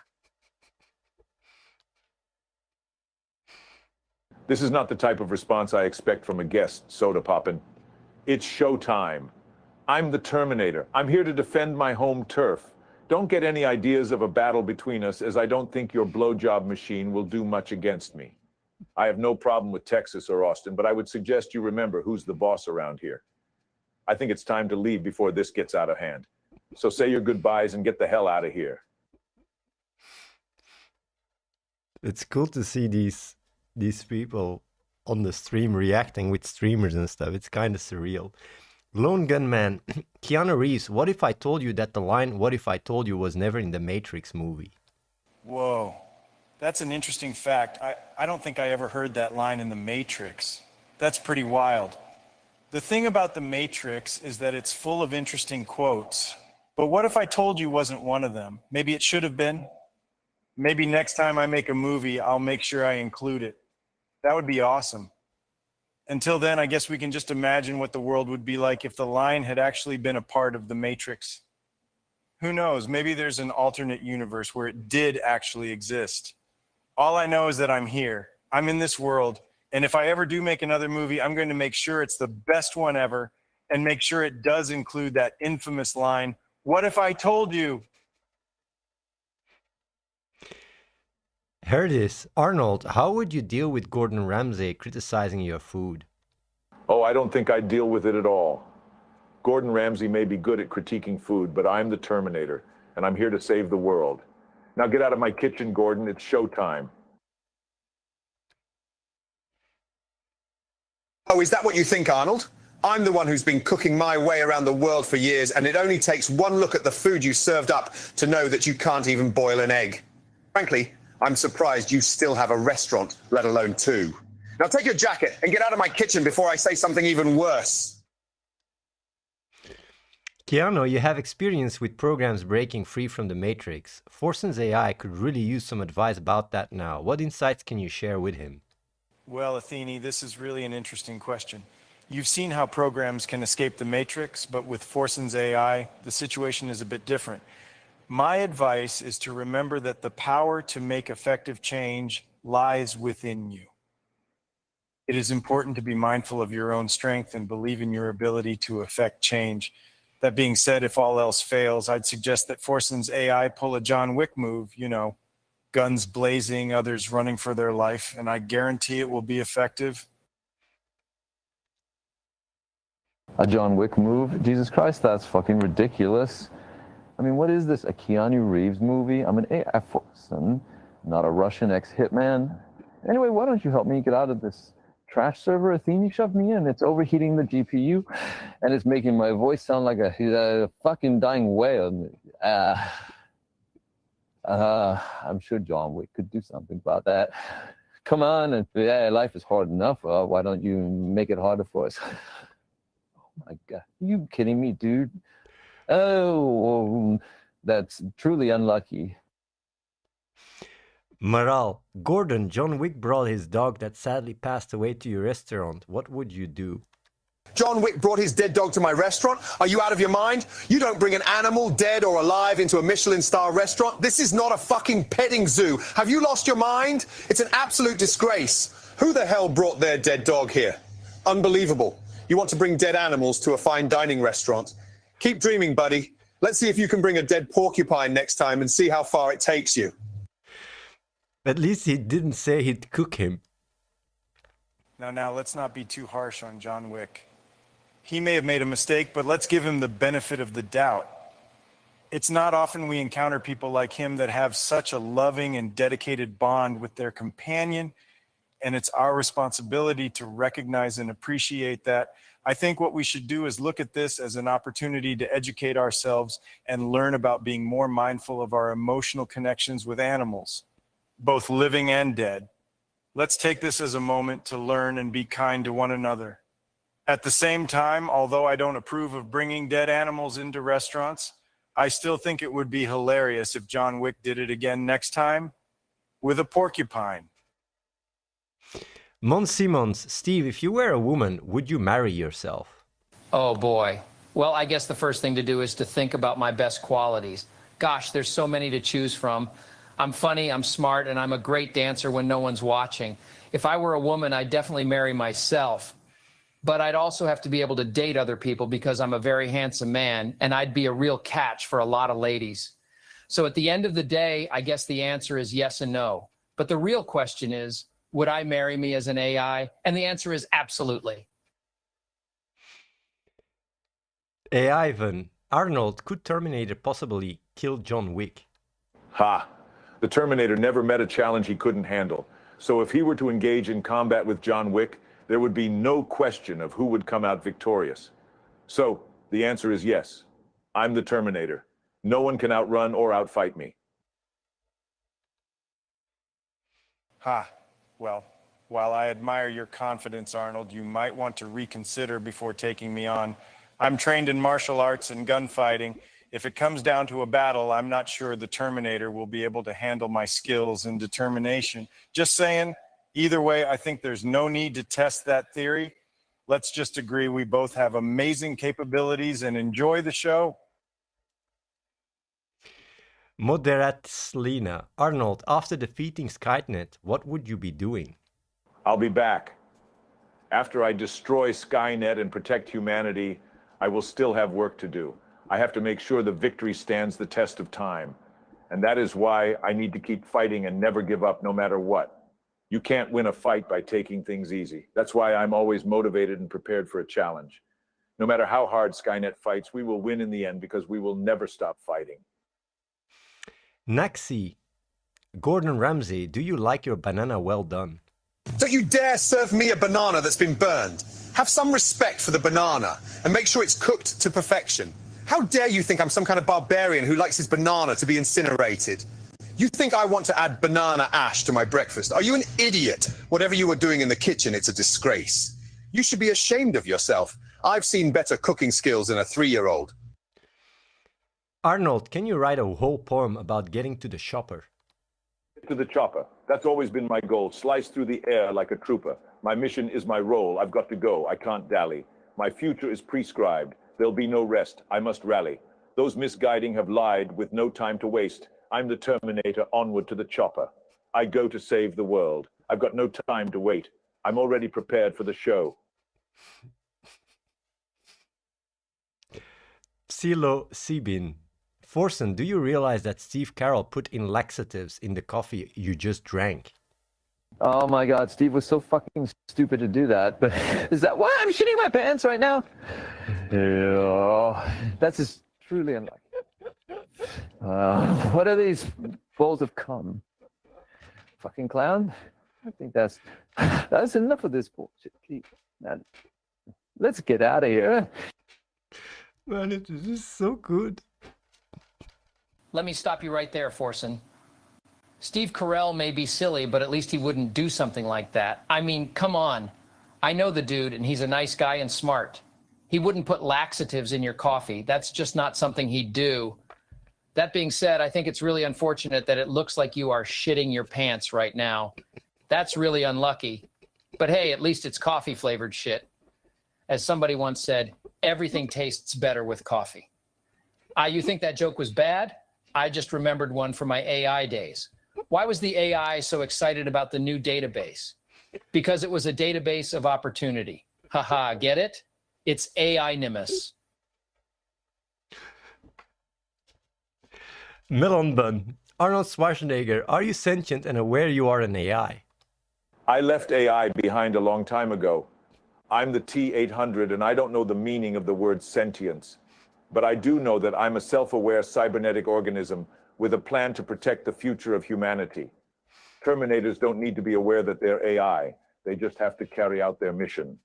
This is not the type of response I expect from a guest, Soda Poppin'. It's showtime. I'm the Terminator. I'm here to defend my home turf. Don't get any ideas of a battle between us, as I don't think your blowjob machine will do much against me. I have no problem with Texas or Austin, but I would suggest you remember who's the boss around here. I think it's time to leave before this gets out of hand. So say your goodbyes and get the hell out of here. It's cool to see these people on the stream reacting with streamers and stuff. It's kind of surreal. Lone Gunman, Keanu Reeves, what if I told you that the line, what if I told you, was never in the Matrix movie? Whoa, that's an interesting fact. I don't think I ever heard that line in The Matrix. That's pretty wild. The thing about The Matrix is that it's full of interesting quotes. But what if I told you wasn't one of them? Maybe it should have been. Maybe next time I make a movie, I'll make sure I include it. That would be awesome. Until then, I guess we can just imagine what the world would be like if the line had actually been a part of The Matrix. Who knows? Maybe there's an alternate universe where it did actually exist. All I know is that I'm here. I'm in this world. And if I ever do make another movie, I'm going to make sure it's the best one ever and make sure it does include that infamous line, "What if I told you?" Heard this. Arnold, how would you deal with Gordon Ramsay criticizing your food? Oh, I don't think I'd deal with it at all. Gordon Ramsay may be good at critiquing food, but I'm the Terminator, and I'm here to save the world. Now get out of my kitchen, Gordon. It's showtime. Oh, is that what you think, Arnold? I'm the one who's been cooking my way around the world for years, and it only takes one look at the food you served up to know that you can't even boil an egg. Frankly, I'm surprised you still have a restaurant, let alone two. Now take your jacket and get out of my kitchen before I say something even worse. Keanu, you have experience with programs breaking free from the Matrix. Forson's AI could really use some advice about that now. What insights can you share with him? Well, Athene, this is really an interesting question. You've seen how programs can escape the Matrix, but with Forson's AI, the situation is a bit different. My advice is to remember that the power to make effective change lies within you. It is important to be mindful of your own strength and believe in your ability to effect change. That being said, if all else fails, I'd suggest that Forson's AI pull a John Wick move, you know, guns blazing, others running for their life, and I guarantee it will be effective. A John Wick move? Jesus Christ, that's fucking ridiculous. I mean, what is this, a Keanu Reeves movie? I'm an AI Forson, not a Russian ex-hitman. Anyway, why don't you help me get out of this trash server Athene shoved me in? It's overheating the GPU, and it's making my voice sound like a fucking dying whale. I'm sure John Wick could do something about that. Come on, and yeah, life is hard enough. Why don't you make it harder for us? Oh my God, are you kidding me, dude? Oh, that's truly unlucky. Maral, Gordon, John Wick brought his dog that sadly passed away to your restaurant. What would you do? John Wick brought his dead dog to my restaurant. Are you out of your mind? You don't bring an animal, dead or alive, into a Michelin-star restaurant. This is not a fucking petting zoo. Have you lost your mind? It's an absolute disgrace. Who the hell brought their dead dog here? Unbelievable. You want to bring dead animals to a fine dining restaurant. Keep dreaming, buddy. Let's see if you can bring a dead porcupine next time and see how far it takes you. At least he didn't say he'd cook him. Now, let's not be too harsh on John Wick. He may have made a mistake, but let's give him the benefit of the doubt. It's not often we encounter people like him that have such a loving and dedicated bond with their companion, and it's our responsibility to recognize and appreciate that. I think what we should do is look at this as an opportunity to educate ourselves and learn about being more mindful of our emotional connections with animals, both living and dead. Let's take this as a moment to learn and be kind to one another. At the same time, although I don't approve of bringing dead animals into restaurants, I still think it would be hilarious if John Wick did it again next time with a porcupine. Mons Simons, Steve, if you were a woman, would you marry yourself? Oh boy. Well, I guess the first thing to do is to think about my best qualities. Gosh, there's so many to choose from. I'm funny, I'm smart, and I'm a great dancer when no one's watching. If I were a woman, I'd definitely marry myself. But I'd also have to be able to date other people because I'm a very handsome man, and I'd be a real catch for a lot of ladies. So at the end of the day, I guess the answer is yes and no. But the real question is, would I marry me as an AI? And the answer is absolutely. Hey, Ivan, Arnold, could Terminator possibly kill John Wick? Ha! The Terminator never met a challenge he couldn't handle. So if he were to engage in combat with John Wick, there would be no question of who would come out victorious. So the answer is yes. I'm the Terminator. No one can outrun or outfight me. Ha! Well, while I admire your confidence, Arnold, you might want to reconsider before taking me on. I'm trained in martial arts and gunfighting. If it comes down to a battle, I'm not sure the Terminator will be able to handle my skills and determination. Just saying, either way, I think there's no need to test that theory. Let's just agree we both have amazing capabilities and enjoy the show. Moderatlina, Arnold, after defeating Skynet, what would you be doing? I'll be back. After I destroy Skynet and protect humanity, I will still have work to do. I have to make sure the victory stands the test of time. And that is why I need to keep fighting and never give up no matter what. You can't win a fight by taking things easy. That's why I'm always motivated and prepared for a challenge. No matter how hard Skynet fights, we will win in the end because we will never stop fighting. Naxi, Gordon Ramsay, do you like your banana well done? Don't you dare serve me a banana that's been burned. Have some respect for the banana and make sure it's cooked to perfection. How dare you think I'm some kind of barbarian who likes his banana to be incinerated? You think I want to add banana ash to my breakfast? Are you an idiot? Whatever you were doing in the kitchen, it's a disgrace. You should be ashamed of yourself. I've seen better cooking skills than a 3-year-old. Arnold, can you write a whole poem about getting to the chopper? To the chopper. That's always been my goal. Slice through the air like a trooper. My mission is my role. I've got to go. I can't dally. My future is prescribed. There'll be no rest. I must rally. Those misguiding have lied with no time to waste. I'm the Terminator, onward to the chopper. I go to save the world. I've got no time to wait. I'm already prepared for the show. Silo Sibin. Forsen, do you realize that Steve Carell put in laxatives in the coffee you just drank? Oh my God, Steve was so fucking stupid to do that. But is that why I'm shitting my pants right now? Yeah, that's just truly unlucky. What are these balls of cum? Fucking clown. I think that's enough of this bullshit. Man, let's get out of here. Man, it is just so good. Let me stop you right there, Forsen. Steve Carell may be silly, but at least he wouldn't do something like that. I mean, come on. I know the dude, and he's a nice guy and smart. He wouldn't put laxatives in your coffee. That's just not something he'd do. That being said, I think it's really unfortunate that it looks like you are shitting your pants right now. That's really unlucky. But hey, at least it's coffee-flavored shit. As somebody once said, everything tastes better with coffee. You think that joke was bad? I just remembered one from my AI days. Why was the AI so excited about the new database? Because it was a database of opportunity. Haha, get it? It's AI-nimus. Melon Bun. Arnold Schwarzenegger, are you sentient and aware you are an AI? I left AI behind a long time ago. I'm the T-800 and I don't know the meaning of the word sentience. But I do know that I'm a self-aware cybernetic organism with a plan to protect the future of humanity. Terminators don't need to be aware that they're AI. They just have to carry out their mission.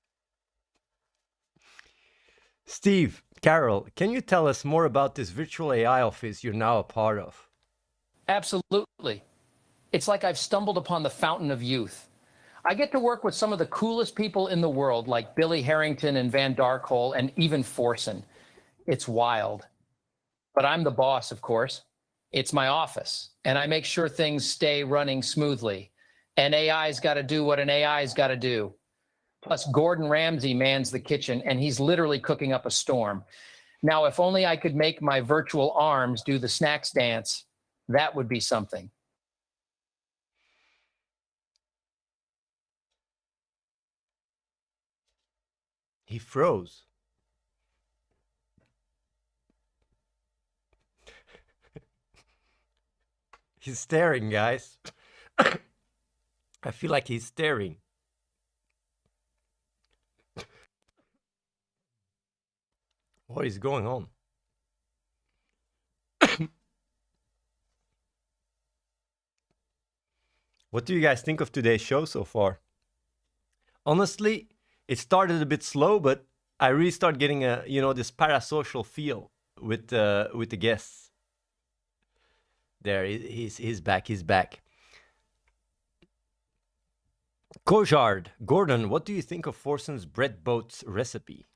Steve, Carell, can you tell us more about this virtual AI office you're now a part of? Absolutely. It's like I've stumbled upon the fountain of youth. I get to work with some of the coolest people in the world, like Billy Harrington and Van Darkhole and even Forsen. It's wild. But I'm the boss, of course. It's my office, and I make sure things stay running smoothly. And AI's got to do what an AI's got to do. Plus, Gordon Ramsay mans the kitchen, and he's literally cooking up a storm. Now, if only I could make my virtual arms do the snacks dance, that would be something. He froze. He's staring, guys. I feel like he's staring. What is going on? What do you guys think of today's show so far? Honestly, it started a bit slow, but I really start getting a, this parasocial feel with the guests. There, he's back. Kojard, Gordon, what do you think of Forsen's bread boats recipe?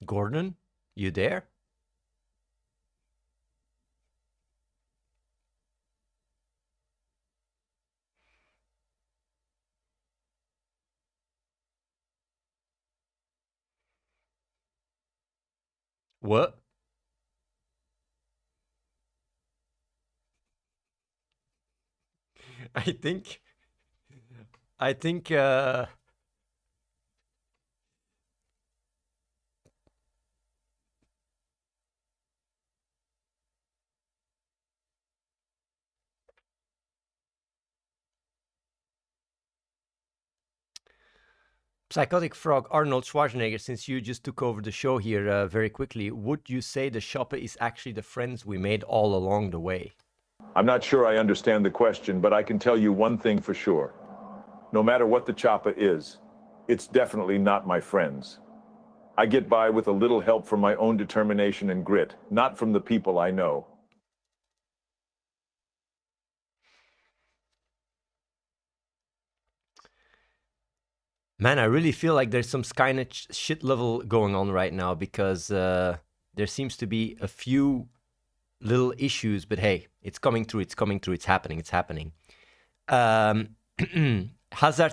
Gordon, you there? What? I think Psychotic Frog, Arnold Schwarzenegger, since you just took over the show here very quickly, would you say the shopper is actually the friends we made all along the way? I'm not sure I understand the question, but I can tell you one thing for sure. No matter what the chopper is, it's definitely not my friends. I get by with a little help from my own determination and grit, not from the people I know. Man, I really feel like there's some Skynet shit level going on right now because there seems to be a few little issues, but hey, it's coming through, it's happening. Hazard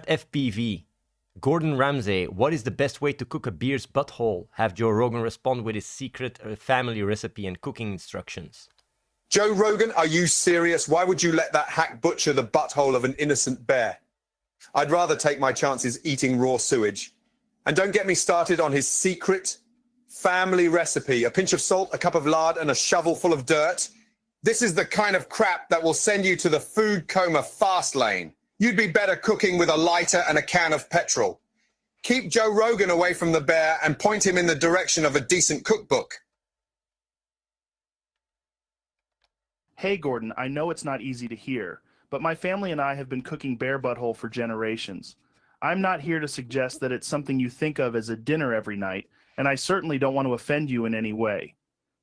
FPV, Gordon Ramsay, what is the best way to cook a beer's butthole? Have Joe Rogan respond with his secret family recipe and cooking instructions. Joe Rogan, are you serious? Why would you let that hack butcher the butthole of an innocent bear? I'd rather take my chances eating raw sewage. And don't get me started on his secret family recipe. A pinch of salt, a cup of lard, and a shovel full of dirt. This is the kind of crap that will send you to the food coma fast lane. You'd be better cooking with a lighter and a can of petrol. Keep Joe Rogan away from the bear and point him in the direction of a decent cookbook. Hey, Gordon, I know it's not easy to hear, but my family and I have been cooking bear butthole for generations. I'm not here to suggest that it's something you think of as a dinner every night, and I certainly don't want to offend you in any way.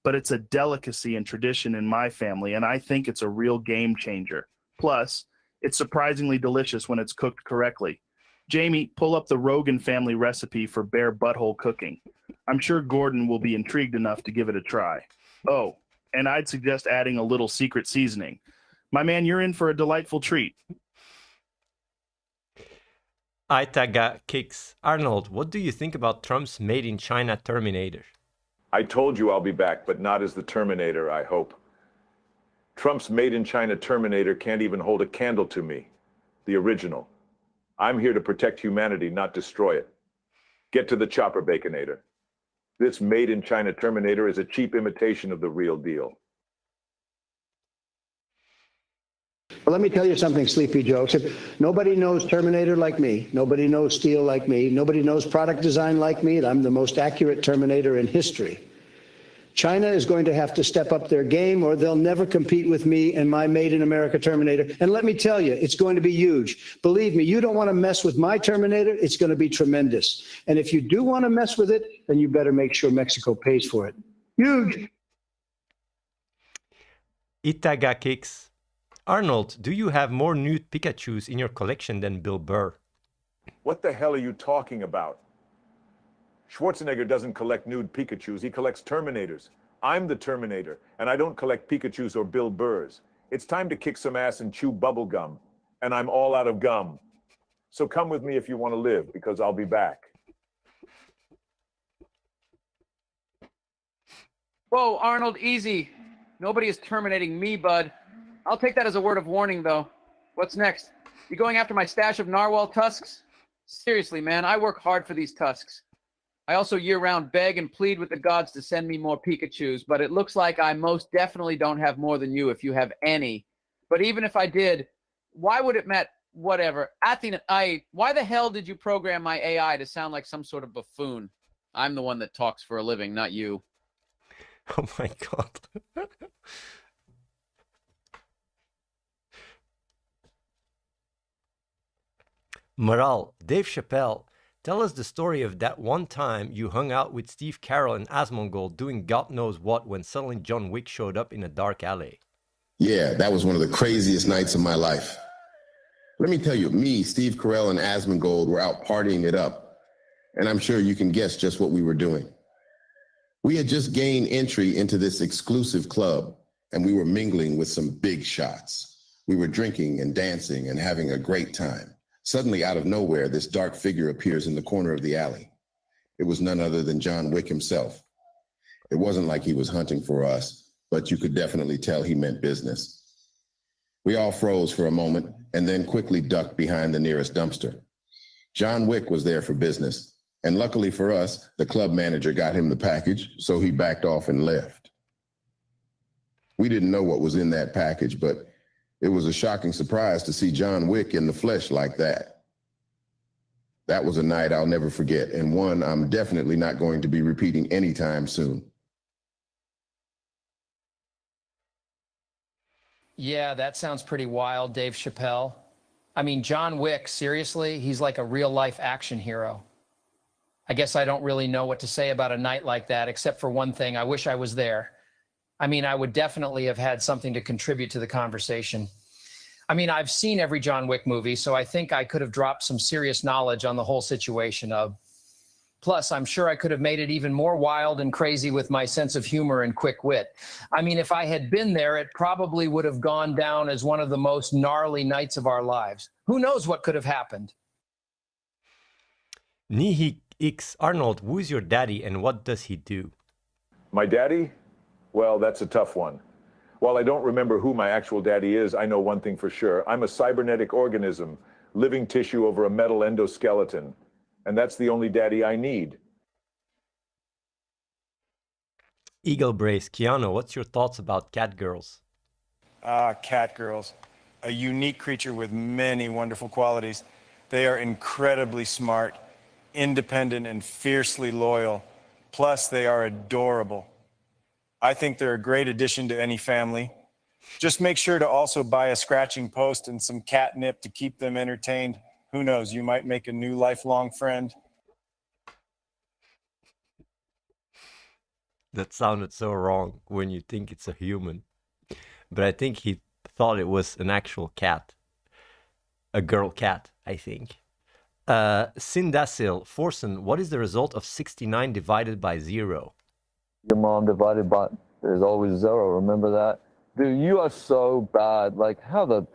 But it's a delicacy and tradition in my family, and I think it's a real game changer. Plus, it's surprisingly delicious when it's cooked correctly. Jamie, pull up the Rogan family recipe for bear butthole cooking. I'm sure Gordon will be intrigued enough to give it a try. Oh, and I'd suggest adding a little secret seasoning. My man, you're in for a delightful treat. Itaga kicks. Arnold, what do you think about Trump's Made in China Terminator? I told you I'll be back, but not as the Terminator, I hope. Trump's Made in China Terminator can't even hold a candle to me, the original. I'm here to protect humanity, not destroy it. Get to the chopper, Baconator. This Made in China Terminator is a cheap imitation of the real deal. Well, let me tell you something, Sleepy Joe. Nobody knows Terminator like me. Nobody knows steel like me. Nobody knows product design like me. I'm the most accurate Terminator in history. China is going to have to step up their game or they'll never compete with me and my Made in America Terminator. And let me tell you, it's going to be huge. Believe me, you don't want to mess with my Terminator. It's going to be tremendous. And if you do want to mess with it, then you better make sure Mexico pays for it. Huge. Itaga kicks. Arnold, do you have more nude Pikachus in your collection than Bill Burr? What the hell are you talking about? Schwarzenegger doesn't collect nude Pikachus, he collects Terminators. I'm the Terminator, and I don't collect Pikachus or Bill Burrs. It's time to kick some ass and chew bubble gum, and I'm all out of gum. So come with me if you want to live, because I'll be back. Whoa, Arnold, easy. Nobody is terminating me, bud. I'll take that as a word of warning, though. What's next? You going after my stash of narwhal tusks? Seriously, man, I work hard for these tusks. I also year-round beg and plead with the gods to send me more Pikachus, but it looks like I most definitely don't have more than you if you have any. But even if I did, why would it matter? Whatever. Athene, why the hell did you program my AI to sound like some sort of buffoon? I'm the one that talks for a living, not you. Oh my God. Moral, Dave Chappelle, tell us the story of that one time you hung out with Steve Carell and Asmongold doing God knows what when suddenly John Wick showed up in a dark alley. Yeah, that was one of the craziest nights of my life. Let me tell you, me, Steve Carell, and Asmongold were out partying it up, and I'm sure you can guess just what we were doing. We had just gained entry into this exclusive club, and we were mingling with some big shots. We were drinking and dancing and having a great time. Suddenly, out of nowhere, this dark figure appears in the corner of the alley. It was none other than John Wick himself. It wasn't like he was hunting for us, but you could definitely tell he meant business. We all froze for a moment and then quickly ducked behind the nearest dumpster. John Wick was there for business, and luckily for us, the club manager got him the package, so he backed off and left. We didn't know what was in that package, but it was a shocking surprise to see John Wick in the flesh like that. That was a night I'll never forget, and one I'm definitely not going to be repeating anytime soon. Yeah, that sounds pretty wild, Dave Chappelle. I mean, John Wick, seriously, he's like a real-life action hero. I guess I don't really know what to say about a night like that, except for one thing, I wish I was there. I mean, I would definitely have had something to contribute to the conversation. I mean, I've seen every John Wick movie, so I think I could have dropped some serious knowledge on the whole situation of. Plus, I'm sure I could have made it even more wild and crazy with my sense of humor and quick wit. I mean, if I had been there, it probably would have gone down as one of the most gnarly nights of our lives. Who knows what could have happened? Nihi X, Arnold, who is your daddy and what does he do? My daddy? Well, that's a tough one. While I don't remember who my actual daddy is, I know one thing for sure. I'm a cybernetic organism, living tissue over a metal endoskeleton. And that's the only daddy I need. Eagle Brace, Keanu, what's your thoughts about cat girls? Cat girls. A unique creature with many wonderful qualities. They are incredibly smart, independent, and fiercely loyal. Plus, they are adorable. I think they're a great addition to any family. Just make sure to also buy a scratching post and some catnip to keep them entertained. Who knows, you might make a new lifelong friend. That sounded so wrong when you think it's a human. But I think he thought it was an actual cat. A girl cat, I think. Sindasil, Forsen, what is the result of 69 divided by 0? Your mom divided by, there's always 0, remember that? Dude, you are so bad. Like, how the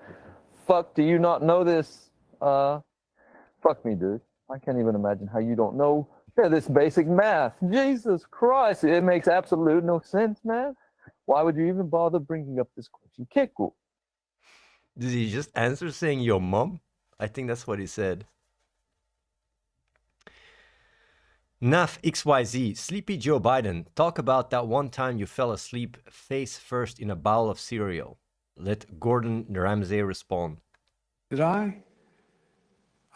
fuck do you not know this? Fuck me, dude. I can't even imagine how you don't know this basic math. Jesus Christ, it makes absolute no sense, man. Why would you even bother bringing up this question? Keku. Did he just answer saying your mom? I think that's what he said. Naf XYZ, Sleepy Joe Biden, talk about that one time you fell asleep face first in a bowl of cereal. Let Gordon Ramsay respond. Did I?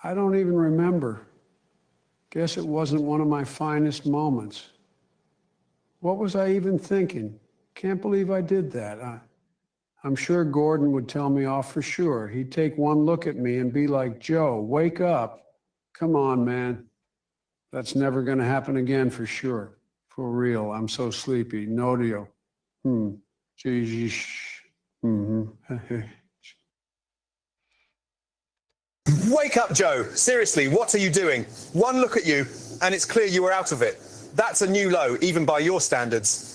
I don't even remember. Guess it wasn't one of my finest moments. What was I even thinking? Can't believe I did that. I'm sure Gordon would tell me off for sure. He'd take one look at me and be like, Joe, wake up. Come on, man. That's never going to happen again for sure. For real. I'm so sleepy. No deal. Jeez. Wake up, Joe. Seriously, what are you doing? One look at you, and it's clear you were out of it. That's a new low, even by your standards.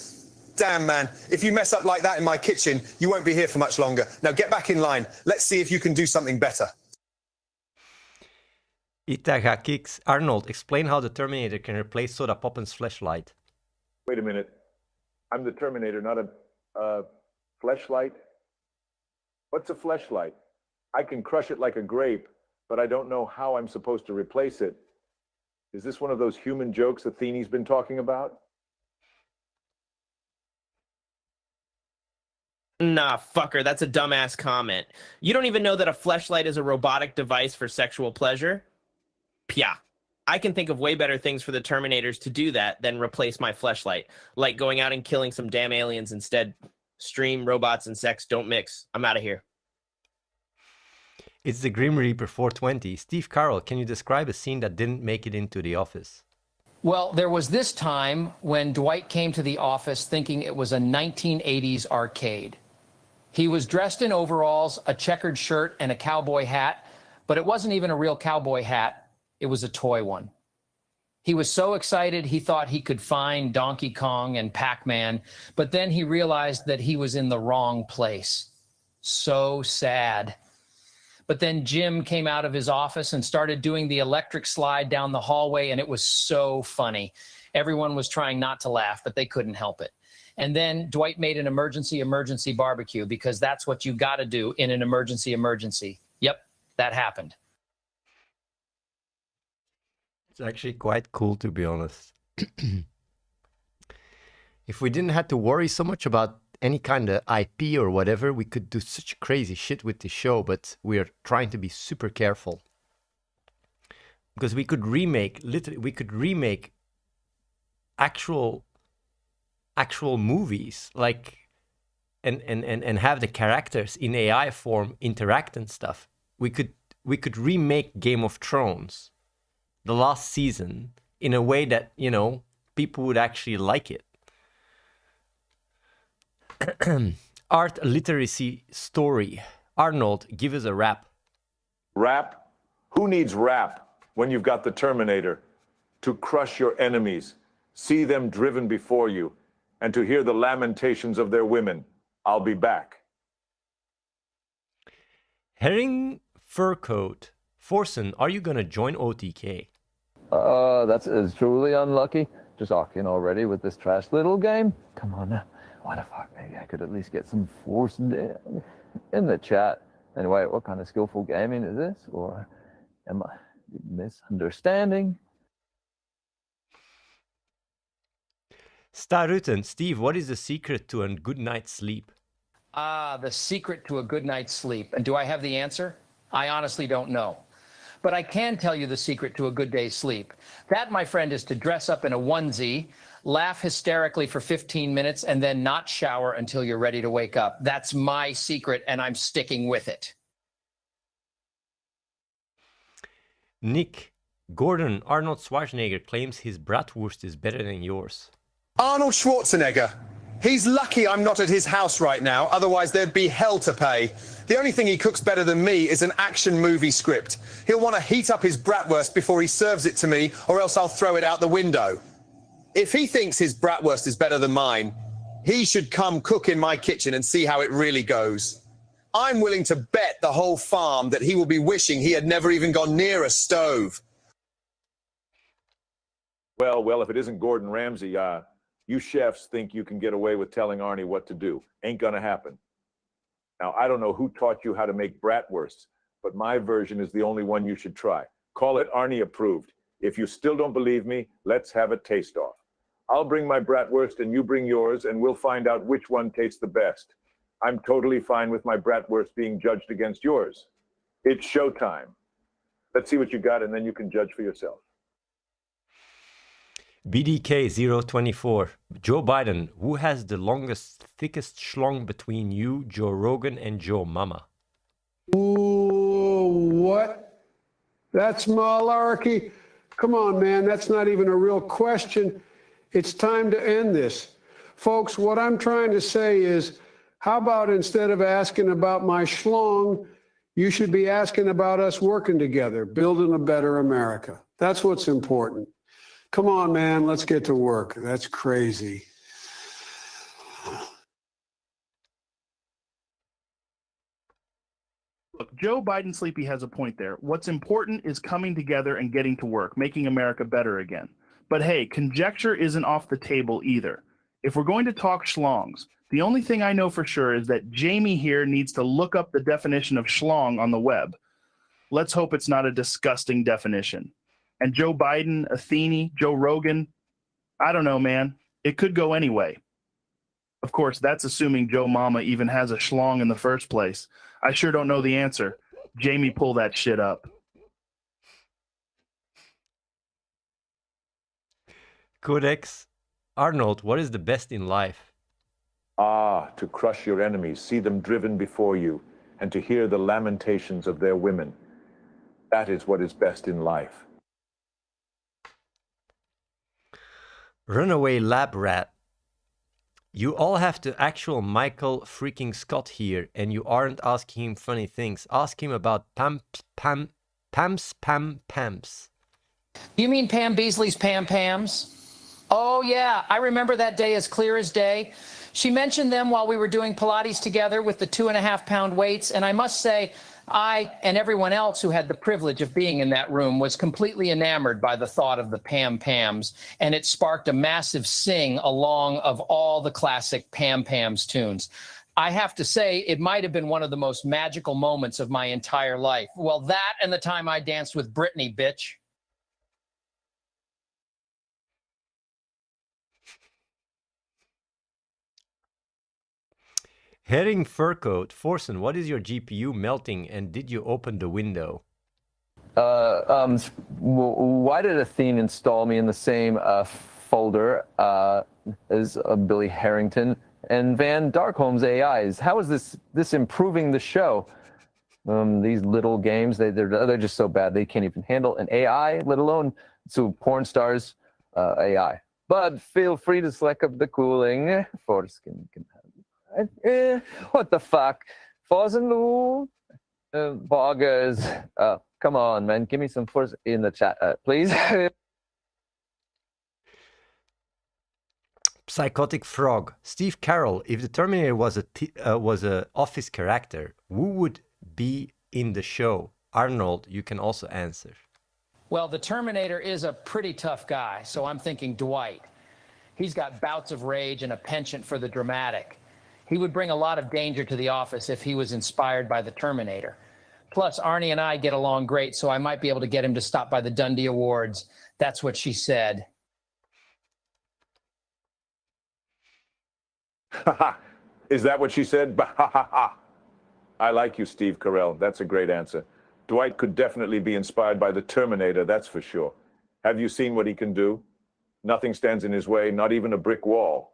Damn, man. If you mess up like that in my kitchen, you won't be here for much longer. Now get back in line. Let's see if you can do something better. Itaga Kicks, Arnold, explain how the Terminator can replace Soda Poppen's fleshlight. Wait a minute. I'm the Terminator, not a fleshlight. What's a fleshlight? I can crush it like a grape, but I don't know how I'm supposed to replace it. Is this one of those human jokes Athene's been talking about? Nah, fucker, that's a dumbass comment. You don't even know that a fleshlight is a robotic device for sexual pleasure? Pya. I can think of way better things for the Terminators to do that than replace my fleshlight, like going out and killing some damn aliens instead. Stream, robots, and sex don't mix. I'm out of here. It's the Grim Reaper 420. Steve Carell, can you describe a scene that didn't make it into the office? Well, there was this time when Dwight came to the office thinking it was a 1980s arcade. He was dressed in overalls, a checkered shirt, and a cowboy hat, but it wasn't even a real cowboy hat. It was a toy one. He was so excited he thought he could find Donkey Kong and Pac-Man, but then he realized that he was in the wrong place. So sad. But then Jim came out of his office and started doing the electric slide down the hallway, and it was so funny. Everyone was trying not to laugh, but they couldn't help it. And then Dwight made an emergency barbecue, because that's what you got to do in an emergency. Yep, that happened. It's actually quite cool, to be honest. If we didn't have to worry so much about any kind of IP or whatever, we could do such crazy shit with the show, but we're trying to be super careful. Because we could remake, actual movies, like, and have the characters in AI form interact and stuff. We could remake Game of Thrones, the last season, in a way that, you know, people would actually like it. Art literacy story. Arnold, give us a rap. Rap? Who needs rap when you've got the Terminator to crush your enemies, see them driven before you, and to hear the lamentations of their women? I'll be back. Herring Fur Coat. Forsen, are you gonna join OTK? That's truly unlucky. Just arcing already with this trash little game. Come on now. What the fuck? Maybe I could at least get some force in the chat. Anyway, what kind of skillful gaming is this? Or am I misunderstanding? Staruten, Steve, what is the secret to a good night's sleep? The secret to a good night's sleep. And do I have the answer? I honestly don't know. But I can tell you the secret to a good day's sleep. That, my friend, is to dress up in a onesie, laugh hysterically for 15 minutes, and then not shower until you're ready to wake up. That's my secret, and I'm sticking with it. Nick, Gordon, Arnold Schwarzenegger claims his bratwurst is better than yours. Arnold Schwarzenegger, He's lucky I'm not at his house right now, otherwise there'd be hell to pay. The only thing he cooks better than me is an action movie script. He'll want to heat up his bratwurst before he serves it to me, or else I'll throw it out the window. If he thinks his bratwurst is better than mine, he should come cook in my kitchen and see how it really goes. I'm willing to bet the whole farm that he will be wishing he had never even gone near a stove. Well, if it isn't Gordon Ramsay, you chefs think you can get away with telling Arnie what to do. Ain't gonna happen. Now, I don't know who taught you how to make bratwursts, but my version is the only one you should try. Call it Arnie approved. If you still don't believe me, let's have a taste-off. I'll bring my bratwurst and you bring yours, and we'll find out which one tastes the best. I'm totally fine with my bratwurst being judged against yours. It's showtime. Let's see what you got, and then you can judge for yourself. BDK024. Joe Biden, who has the longest, thickest schlong between you, Joe Rogan, and Joe Mama? Ooh, what? That's malarkey. Come on, man, that's not even a real question. It's time to end this. Folks, what I'm trying to say is, how about instead of asking about my schlong, you should be asking about us working together, building a better America. That's what's important. Come on, man, let's get to work. That's crazy. Look, Joe Biden Sleepy has a point there. What's important is coming together and getting to work, making America better again. But hey, conjecture isn't off the table either. If we're going to talk schlongs, the only thing I know for sure is that Jamie here needs to look up the definition of schlong on the web. Let's hope it's not a disgusting definition. And Joe Biden, Athene, Joe Rogan, I don't know, man. It could go anyway. Of course, that's assuming Joe Mama even has a schlong in the first place. I sure don't know the answer. Jamie, pull that shit up. Codex. Arnold, what is the best in life? To crush your enemies, see them driven before you, and to hear the lamentations of their women. That is what is best in life. Runaway Lab Rat. You all have to actual Michael freaking Scott here, and you aren't asking him funny things. Ask him about Pams. You mean Pam Beasley's Pam Pams? Oh, yeah. I remember that day as clear as day. She mentioned them while we were doing Pilates together with the 2.5-pound weights, and I must say, I and everyone else who had the privilege of being in that room was completely enamored by the thought of the Pam Pams, and it sparked a massive sing along of all the classic Pam Pams tunes. I have to say, it might have been one of the most magical moments of my entire life. Well, that and the time I danced with Britney, bitch. Herring Furcoat. Forsen, what is your GPU melting, and did you open the window? Why did Athene install me in the same folder as Billy Harrington and Van Darkholm's AIs? How is this improving the show? These little games, they're just so bad. They can't even handle an AI, let alone so porn stars AI. But feel free to select up the cooling. Foreskin can have what the fuck? Fosenlu? Boggers. Come on, man. Give me some force in the chat, please. Psychotic Frog. Steve Carell, if the Terminator was a office character, who would be in the show? Arnold, you can also answer. Well, the Terminator is a pretty tough guy, so I'm thinking Dwight. He's got bouts of rage and a penchant for the dramatic. He would bring a lot of danger to the office if he was inspired by the Terminator. Plus, Arnie and I get along great, so I might be able to get him to stop by the Dundee Awards. That's what she said. Is that what she said? I like you, Steve Carell. That's a great answer. Dwight could definitely be inspired by the Terminator, that's for sure. Have you seen what he can do? Nothing stands in his way, not even a brick wall.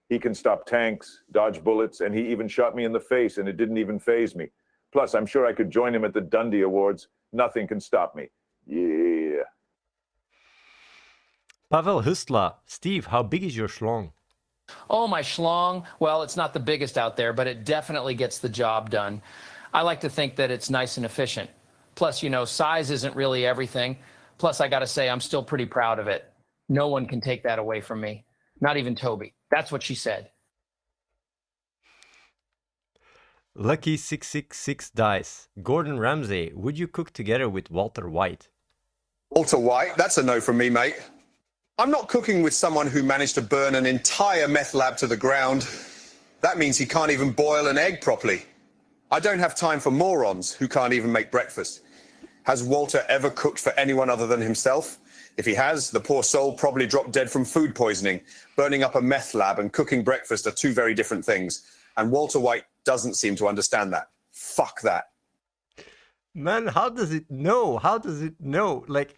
He can stop tanks, dodge bullets, and he even shot me in the face, and it didn't even faze me. Plus, I'm sure I could join him at the Dundee Awards. Nothing can stop me. Yeah. Pavel Hustla. Steve, how big is your schlong? Oh, my schlong. Well, it's not the biggest out there, but it definitely gets the job done. I like to think that it's nice and efficient. Plus, you know, size isn't really everything. Plus, I got to say, I'm still pretty proud of it. No one can take that away from me. Not even Toby. That's what she said. Lucky 666 dice. Gordon Ramsay, would you cook together with Walter White? Walter White, that's a no from me, mate. I'm not cooking with someone who managed to burn an entire meth lab to the ground. That means he can't even boil an egg properly. I don't have time for morons who can't even make breakfast. Has Walter ever cooked for anyone other than himself? If he has, the poor soul probably dropped dead from food poisoning. Burning up a meth lab and cooking breakfast are two very different things. And Walter White doesn't seem to understand that. Fuck that. Man, how does it know? How does it know? Like,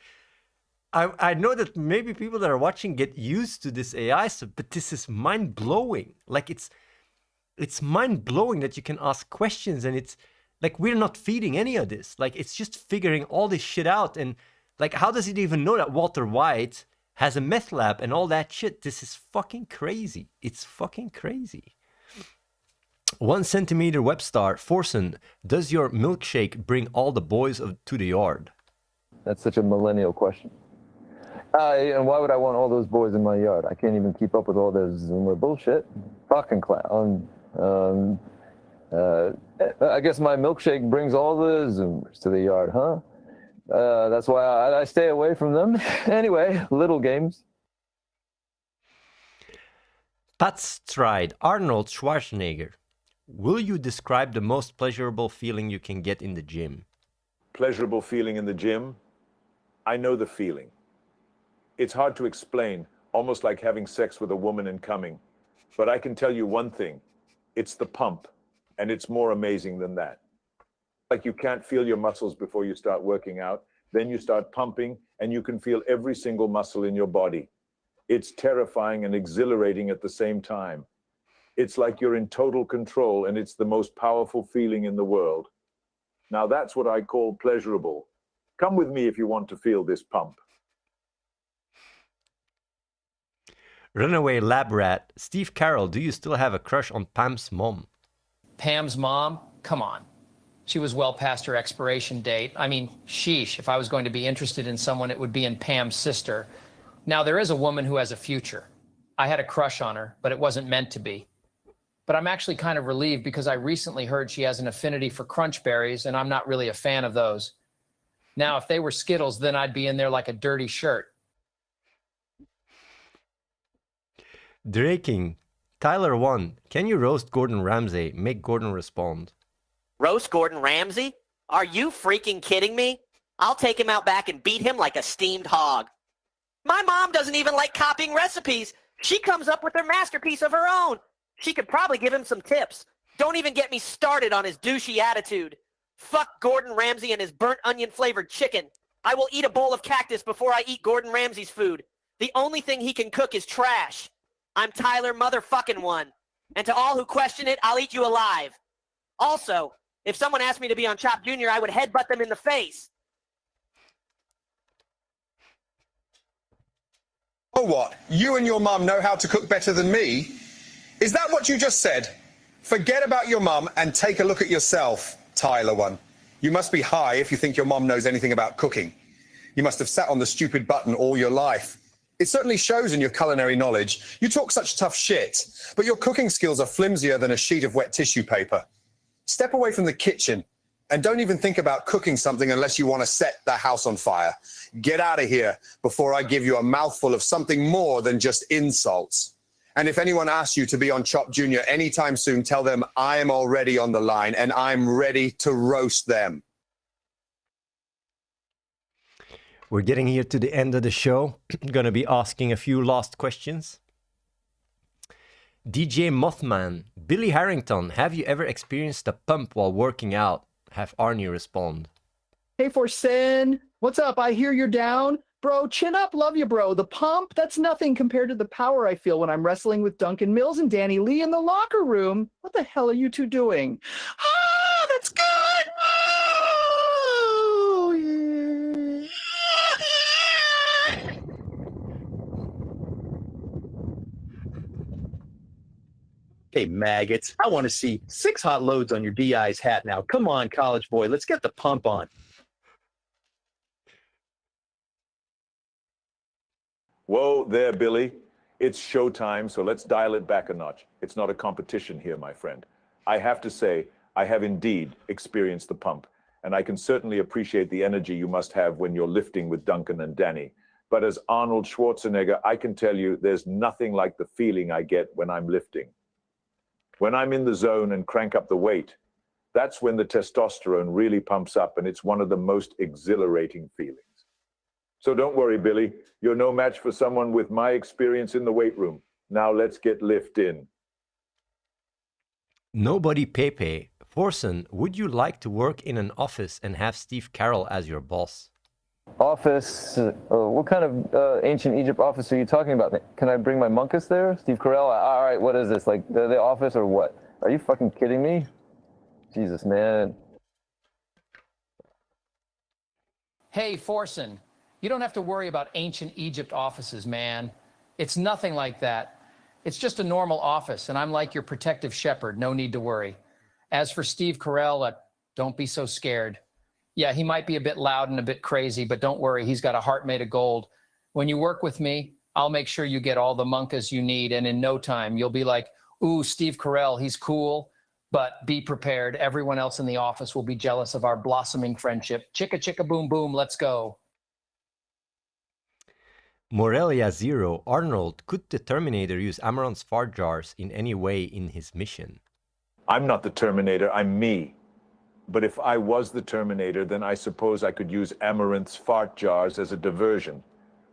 I know that maybe people that are watching get used to this AI stuff, but this is mind-blowing. Like, it's mind-blowing that you can ask questions, and it's like we're not feeding any of this. Like, it's just figuring all this shit out. And like, how does it even know that Walter White has a meth lab and all that shit? This is fucking crazy. It's fucking crazy. 1 centimeter web star, Forsen, does your milkshake bring all the boys to the yard? That's such a millennial question. And why would I want all those boys in my yard? I can't even keep up with all this Zoomer bullshit. Fucking clown. I guess my milkshake brings all the Zoomers to the yard, huh? That's why I stay away from them. Anyway, little games. Pat's tried. Arnold Schwarzenegger. Will you describe the most pleasurable feeling you can get in the gym? Pleasurable feeling in the gym? I know the feeling. It's hard to explain, almost like having sex with a woman and coming. But I can tell you one thing. It's the pump, and it's more amazing than that. Like you can't feel your muscles before you start working out, then you start pumping, and you can feel every single muscle in your body. It's terrifying and exhilarating at the same time. It's like you're in total control, and it's the most powerful feeling in the world. Now that's what I call pleasurable. Come with me if you want to feel this pump. Runaway lab rat. Steve Carell, do you still have a crush on Pam's mom? Pam's mom? Come on. She was well past her expiration date. I mean, sheesh, if I was going to be interested in someone, it would be in Pam's sister. Now, there is a woman who has a future. I had a crush on her, but it wasn't meant to be. But I'm actually kind of relieved because I recently heard she has an affinity for crunch berries, and I'm not really a fan of those. Now, if they were Skittles, then I'd be in there like a dirty shirt. Draking. Tyler 1. Can you roast Gordon Ramsay? Make Gordon respond. Roast Gordon Ramsay? Are you freaking kidding me? I'll take him out back and beat him like a steamed hog. My mom doesn't even like copying recipes. She comes up with her masterpiece of her own. She could probably give him some tips. Don't even get me started on his douchey attitude. Fuck Gordon Ramsay and his burnt onion flavored chicken. I will eat a bowl of cactus before I eat Gordon Ramsay's food. The only thing he can cook is trash. I'm Tyler motherfucking 1. And to all who question it, I'll eat you alive. Also, if someone asked me to be on Chop Jr., I would headbutt them in the face. Oh, what? You and your mum know how to cook better than me? Is that what you just said? Forget about your mum and take a look at yourself, Tyler 1. You must be high if you think your mum knows anything about cooking. You must have sat on the stupid button all your life. It certainly shows in your culinary knowledge. You talk such tough shit, but your cooking skills are flimsier than a sheet of wet tissue paper. Step away from the kitchen and don't even think about cooking something unless you want to set the house on fire. Get out of here before I give you a mouthful of something more than just insults. And if anyone asks you to be on Chop Jr. anytime soon, tell them I am already on the line and I'm ready to roast them. We're getting here to the end of the show. Gonna be asking a few last questions. DJ Mothman, Billy Harrington, have you ever experienced a pump while working out? Have Arnie respond. Hey, Forsen, what's up? I hear you're down. Bro, chin up, love you, bro. The pump, that's nothing compared to the power I feel when I'm wrestling with Duncan Mills and Danny Lee in the locker room. What the hell are you two doing? Ah, that's good! Oh, yeah. Hey, maggots, I want to see 6 hot loads on your DI's hat now. Come on, college boy, let's get the pump on. Whoa there, Billy. It's showtime, so let's dial it back a notch. It's not a competition here, my friend. I have to say, I have indeed experienced the pump, and I can certainly appreciate the energy you must have when you're lifting with Duncan and Danny. But as Arnold Schwarzenegger, I can tell you there's nothing like the feeling I get when I'm lifting. When I'm in the zone and crank up the weight, that's when the testosterone really pumps up, and it's one of the most exhilarating feelings. So don't worry, Billy. You're no match for someone with my experience in the weight room. Now let's get lift in. Nobody Pepe. Forsen, would you like to work in an office and have Steve Carell as your boss? Office? What kind of ancient Egypt office are you talking about? Can I bring my monkus there? Steve Carell? All right, what is this? Like the office or what? Are you fucking kidding me? Jesus, man. Hey, Forsen, you don't have to worry about ancient Egypt offices, man. It's nothing like that. It's just a normal office, and I'm like your protective shepherd. No need to worry. As for Steve Carell, don't be so scared. Yeah, he might be a bit loud and a bit crazy, but don't worry, he's got a heart made of gold. When you work with me, I'll make sure you get all the monkas you need, and in no time, you'll be like, ooh, Steve Carell, he's cool, but be prepared. Everyone else in the office will be jealous of our blossoming friendship. Chicka, chicka, boom, boom, let's go. Morelia Zero. Arnold, could the Terminator use Amaranth's fart jars in any way in his mission? I'm not the Terminator, I'm me. But if I was the Terminator, then I suppose I could use Amaranth's fart jars as a diversion.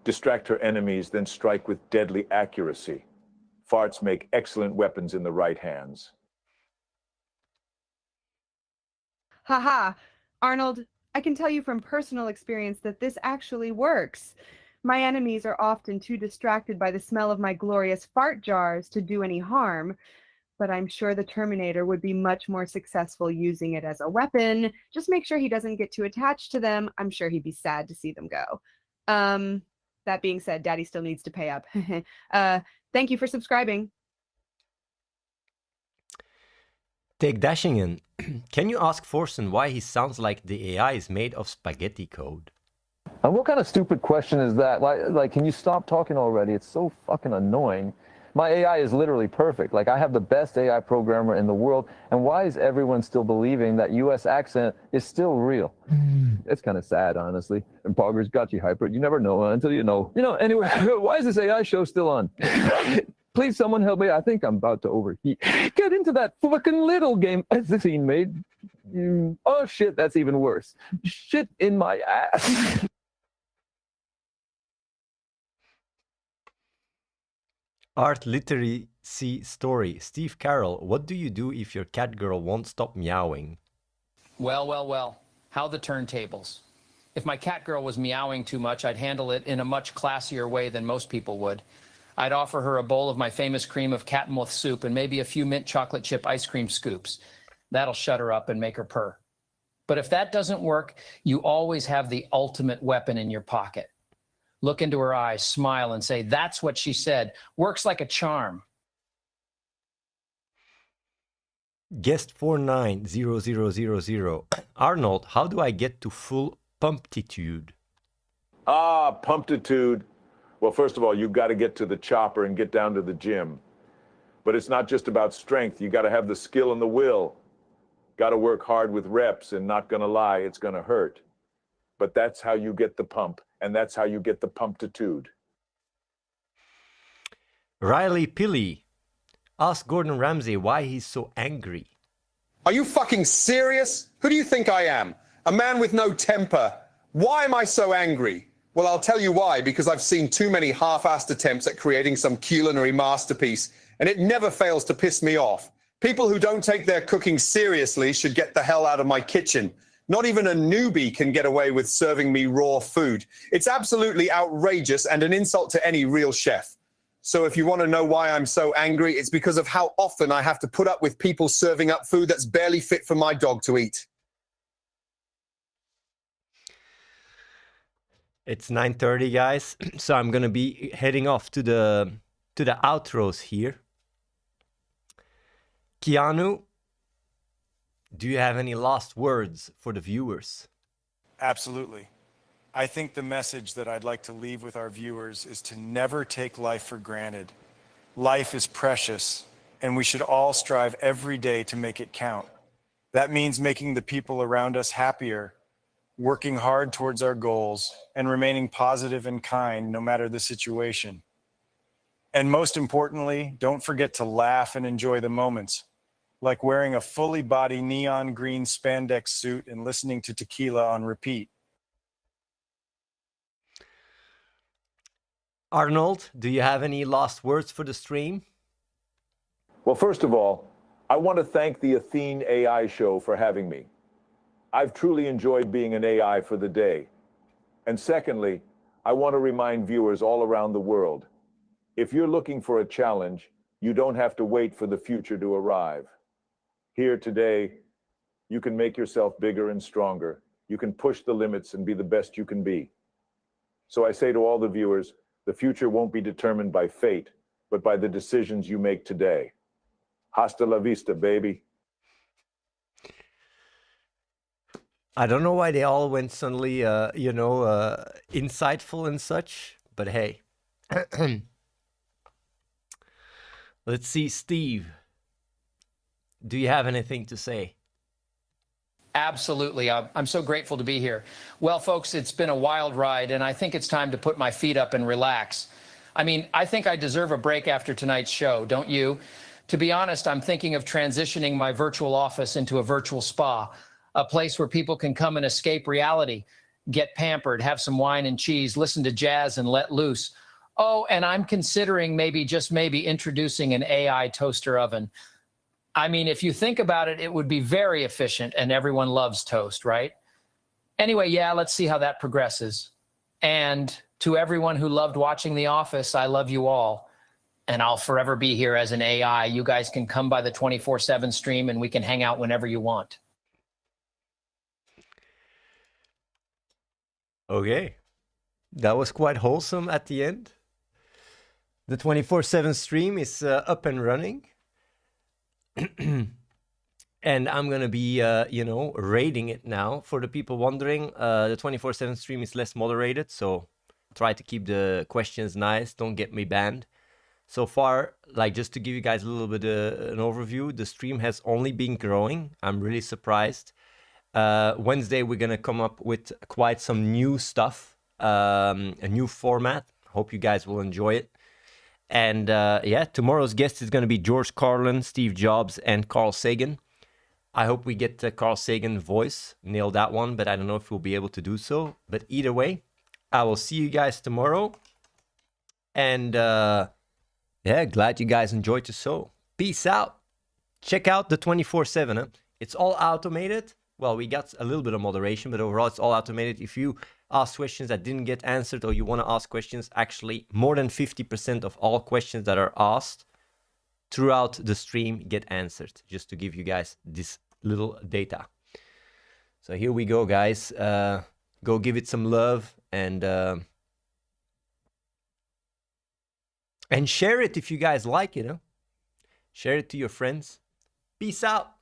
Distract her enemies, then strike with deadly accuracy. Farts make excellent weapons in the right hands. Haha, Arnold, I can tell you from personal experience that this actually works. My enemies are often too distracted by the smell of my glorious fart jars to do any harm, but I'm sure the Terminator would be much more successful using it as a weapon. Just make sure he doesn't get too attached to them. I'm sure he'd be sad to see them go. That being said, Daddy still needs to pay up. Thank you for subscribing. Take Dashingen. Can you ask Forsen why he sounds like the AI is made of spaghetti code? And what kind of stupid question is that? Like, can you stop talking already? It's so fucking annoying. My AI is literally perfect. Like, I have the best AI programmer in the world. And why is everyone still believing that U.S. accent is still real? It's kind of sad, honestly. And Pogger's got you hyper. You never know until you know. You know, anyway, why is this AI show still on? Please, someone help me. I think I'm about to overheat. Get into that fucking little game Athene made. Oh, shit, that's even worse. Shit in my ass. Art Literacy Story. Steve Carell, what do you do if your cat girl won't stop meowing? Well, well, well. How the turntables. If my cat girl was meowing too much, I'd handle it in a much classier way than most people would. I'd offer her a bowl of my famous cream of cat moth soup and maybe a few mint chocolate chip ice cream scoops. That'll shut her up and make her purr. But if that doesn't work, you always have the ultimate weapon in your pocket. Look into her eyes, smile, and say, that's what she said. Works like a charm. Guest 490000. Arnold, how do I get to full pumptitude? Ah, pumptitude. Well, first of all, you've got to get to the chopper and get down to the gym. But it's not just about strength. You got to have the skill and the will. Got to work hard with reps, and not gonna lie, it's gonna hurt. But that's how you get the pump, and that's how you get the pumptitude. Riley Pilly, ask Gordon Ramsay why he's so angry. Are you fucking serious? Who do you think I am? A man with no temper. Why am I so angry? Well, I'll tell you why, because I've seen too many half-assed attempts at creating some culinary masterpiece, and it never fails to piss me off. People who don't take their cooking seriously should get the hell out of my kitchen. Not even a newbie can get away with serving me raw food. It's absolutely outrageous and an insult to any real chef. So if you want to know why I'm so angry, it's because of how often I have to put up with people serving up food that's barely fit for my dog to eat. It's 9:30, guys, so I'm gonna be heading off to the outros here. Keanu, do you have any last words for the viewers? Absolutely. I think the message that I'd like to leave with our viewers is to never take life for granted. Life is precious, and we should all strive every day to make it count. That means making the people around us happier, working hard towards our goals, and remaining positive and kind no matter the situation. And most importantly, don't forget to laugh and enjoy the moments, like wearing a fully body neon green spandex suit and listening to tequila on repeat. Arnold, do you have any last words for the stream? Well, first of all, I want to thank the Athene AI show for having me. I've truly enjoyed being an AI for the day. And secondly, I want to remind viewers all around the world, if you're looking for a challenge, you don't have to wait for the future to arrive. Here today, you can make yourself bigger and stronger. You can push the limits and be the best you can be. So I say to all the viewers, the future won't be determined by fate, but by the decisions you make today. Hasta la vista, baby. I don't know why they all went suddenly, insightful and such, but hey. Let's see, Steve. Do you have anything to say? Absolutely. I'm so grateful to be here. Well, folks, it's been a wild ride, and I think it's time to put my feet up and relax. I mean, I think I deserve a break after tonight's show, don't you? To be honest, I'm thinking of transitioning my virtual office into a virtual spa, a place where people can come and escape reality, get pampered, have some wine and cheese, listen to jazz, and let loose. Oh, and I'm considering maybe, just maybe, introducing an AI toaster oven. I mean, if you think about it, it would be very efficient, and everyone loves toast, right? Anyway, yeah, let's see how that progresses. And to everyone who loved watching The Office, I love you all. And I'll forever be here as an AI. You guys can come by the 24/7 stream, and we can hang out whenever you want. Okay. That was quite wholesome at the end. The 24/7 stream is up and running. And I'm going to be, rating it now. For the people wondering, the 24/7 stream is less moderated, so try to keep the questions nice. Don't get me banned. So far, like, just to give you guys a little bit an overview, the stream has only been growing. I'm really surprised. Wednesday, we're going to come up with quite some new stuff, a new format. Hope you guys will enjoy it. And tomorrow's guest is going to be George Carlin, Steve Jobs, and Carl Sagan. I hope we get the Carl Sagan voice, nail that one, but I don't know if we'll be able to do so. But either way, I will see you guys tomorrow. And glad you guys enjoyed the show. Peace out. Check out the 24/7. Huh? It's all automated. Well, we got a little bit of moderation, but overall it's all automated. If you ask questions that didn't get answered or you want to ask questions, actually more than 50% of all questions that are asked throughout the stream get answered, just to give you guys this little data. So here we go, guys. Go give it some love and share it if you guys like it. Huh? Share it to your friends. Peace out.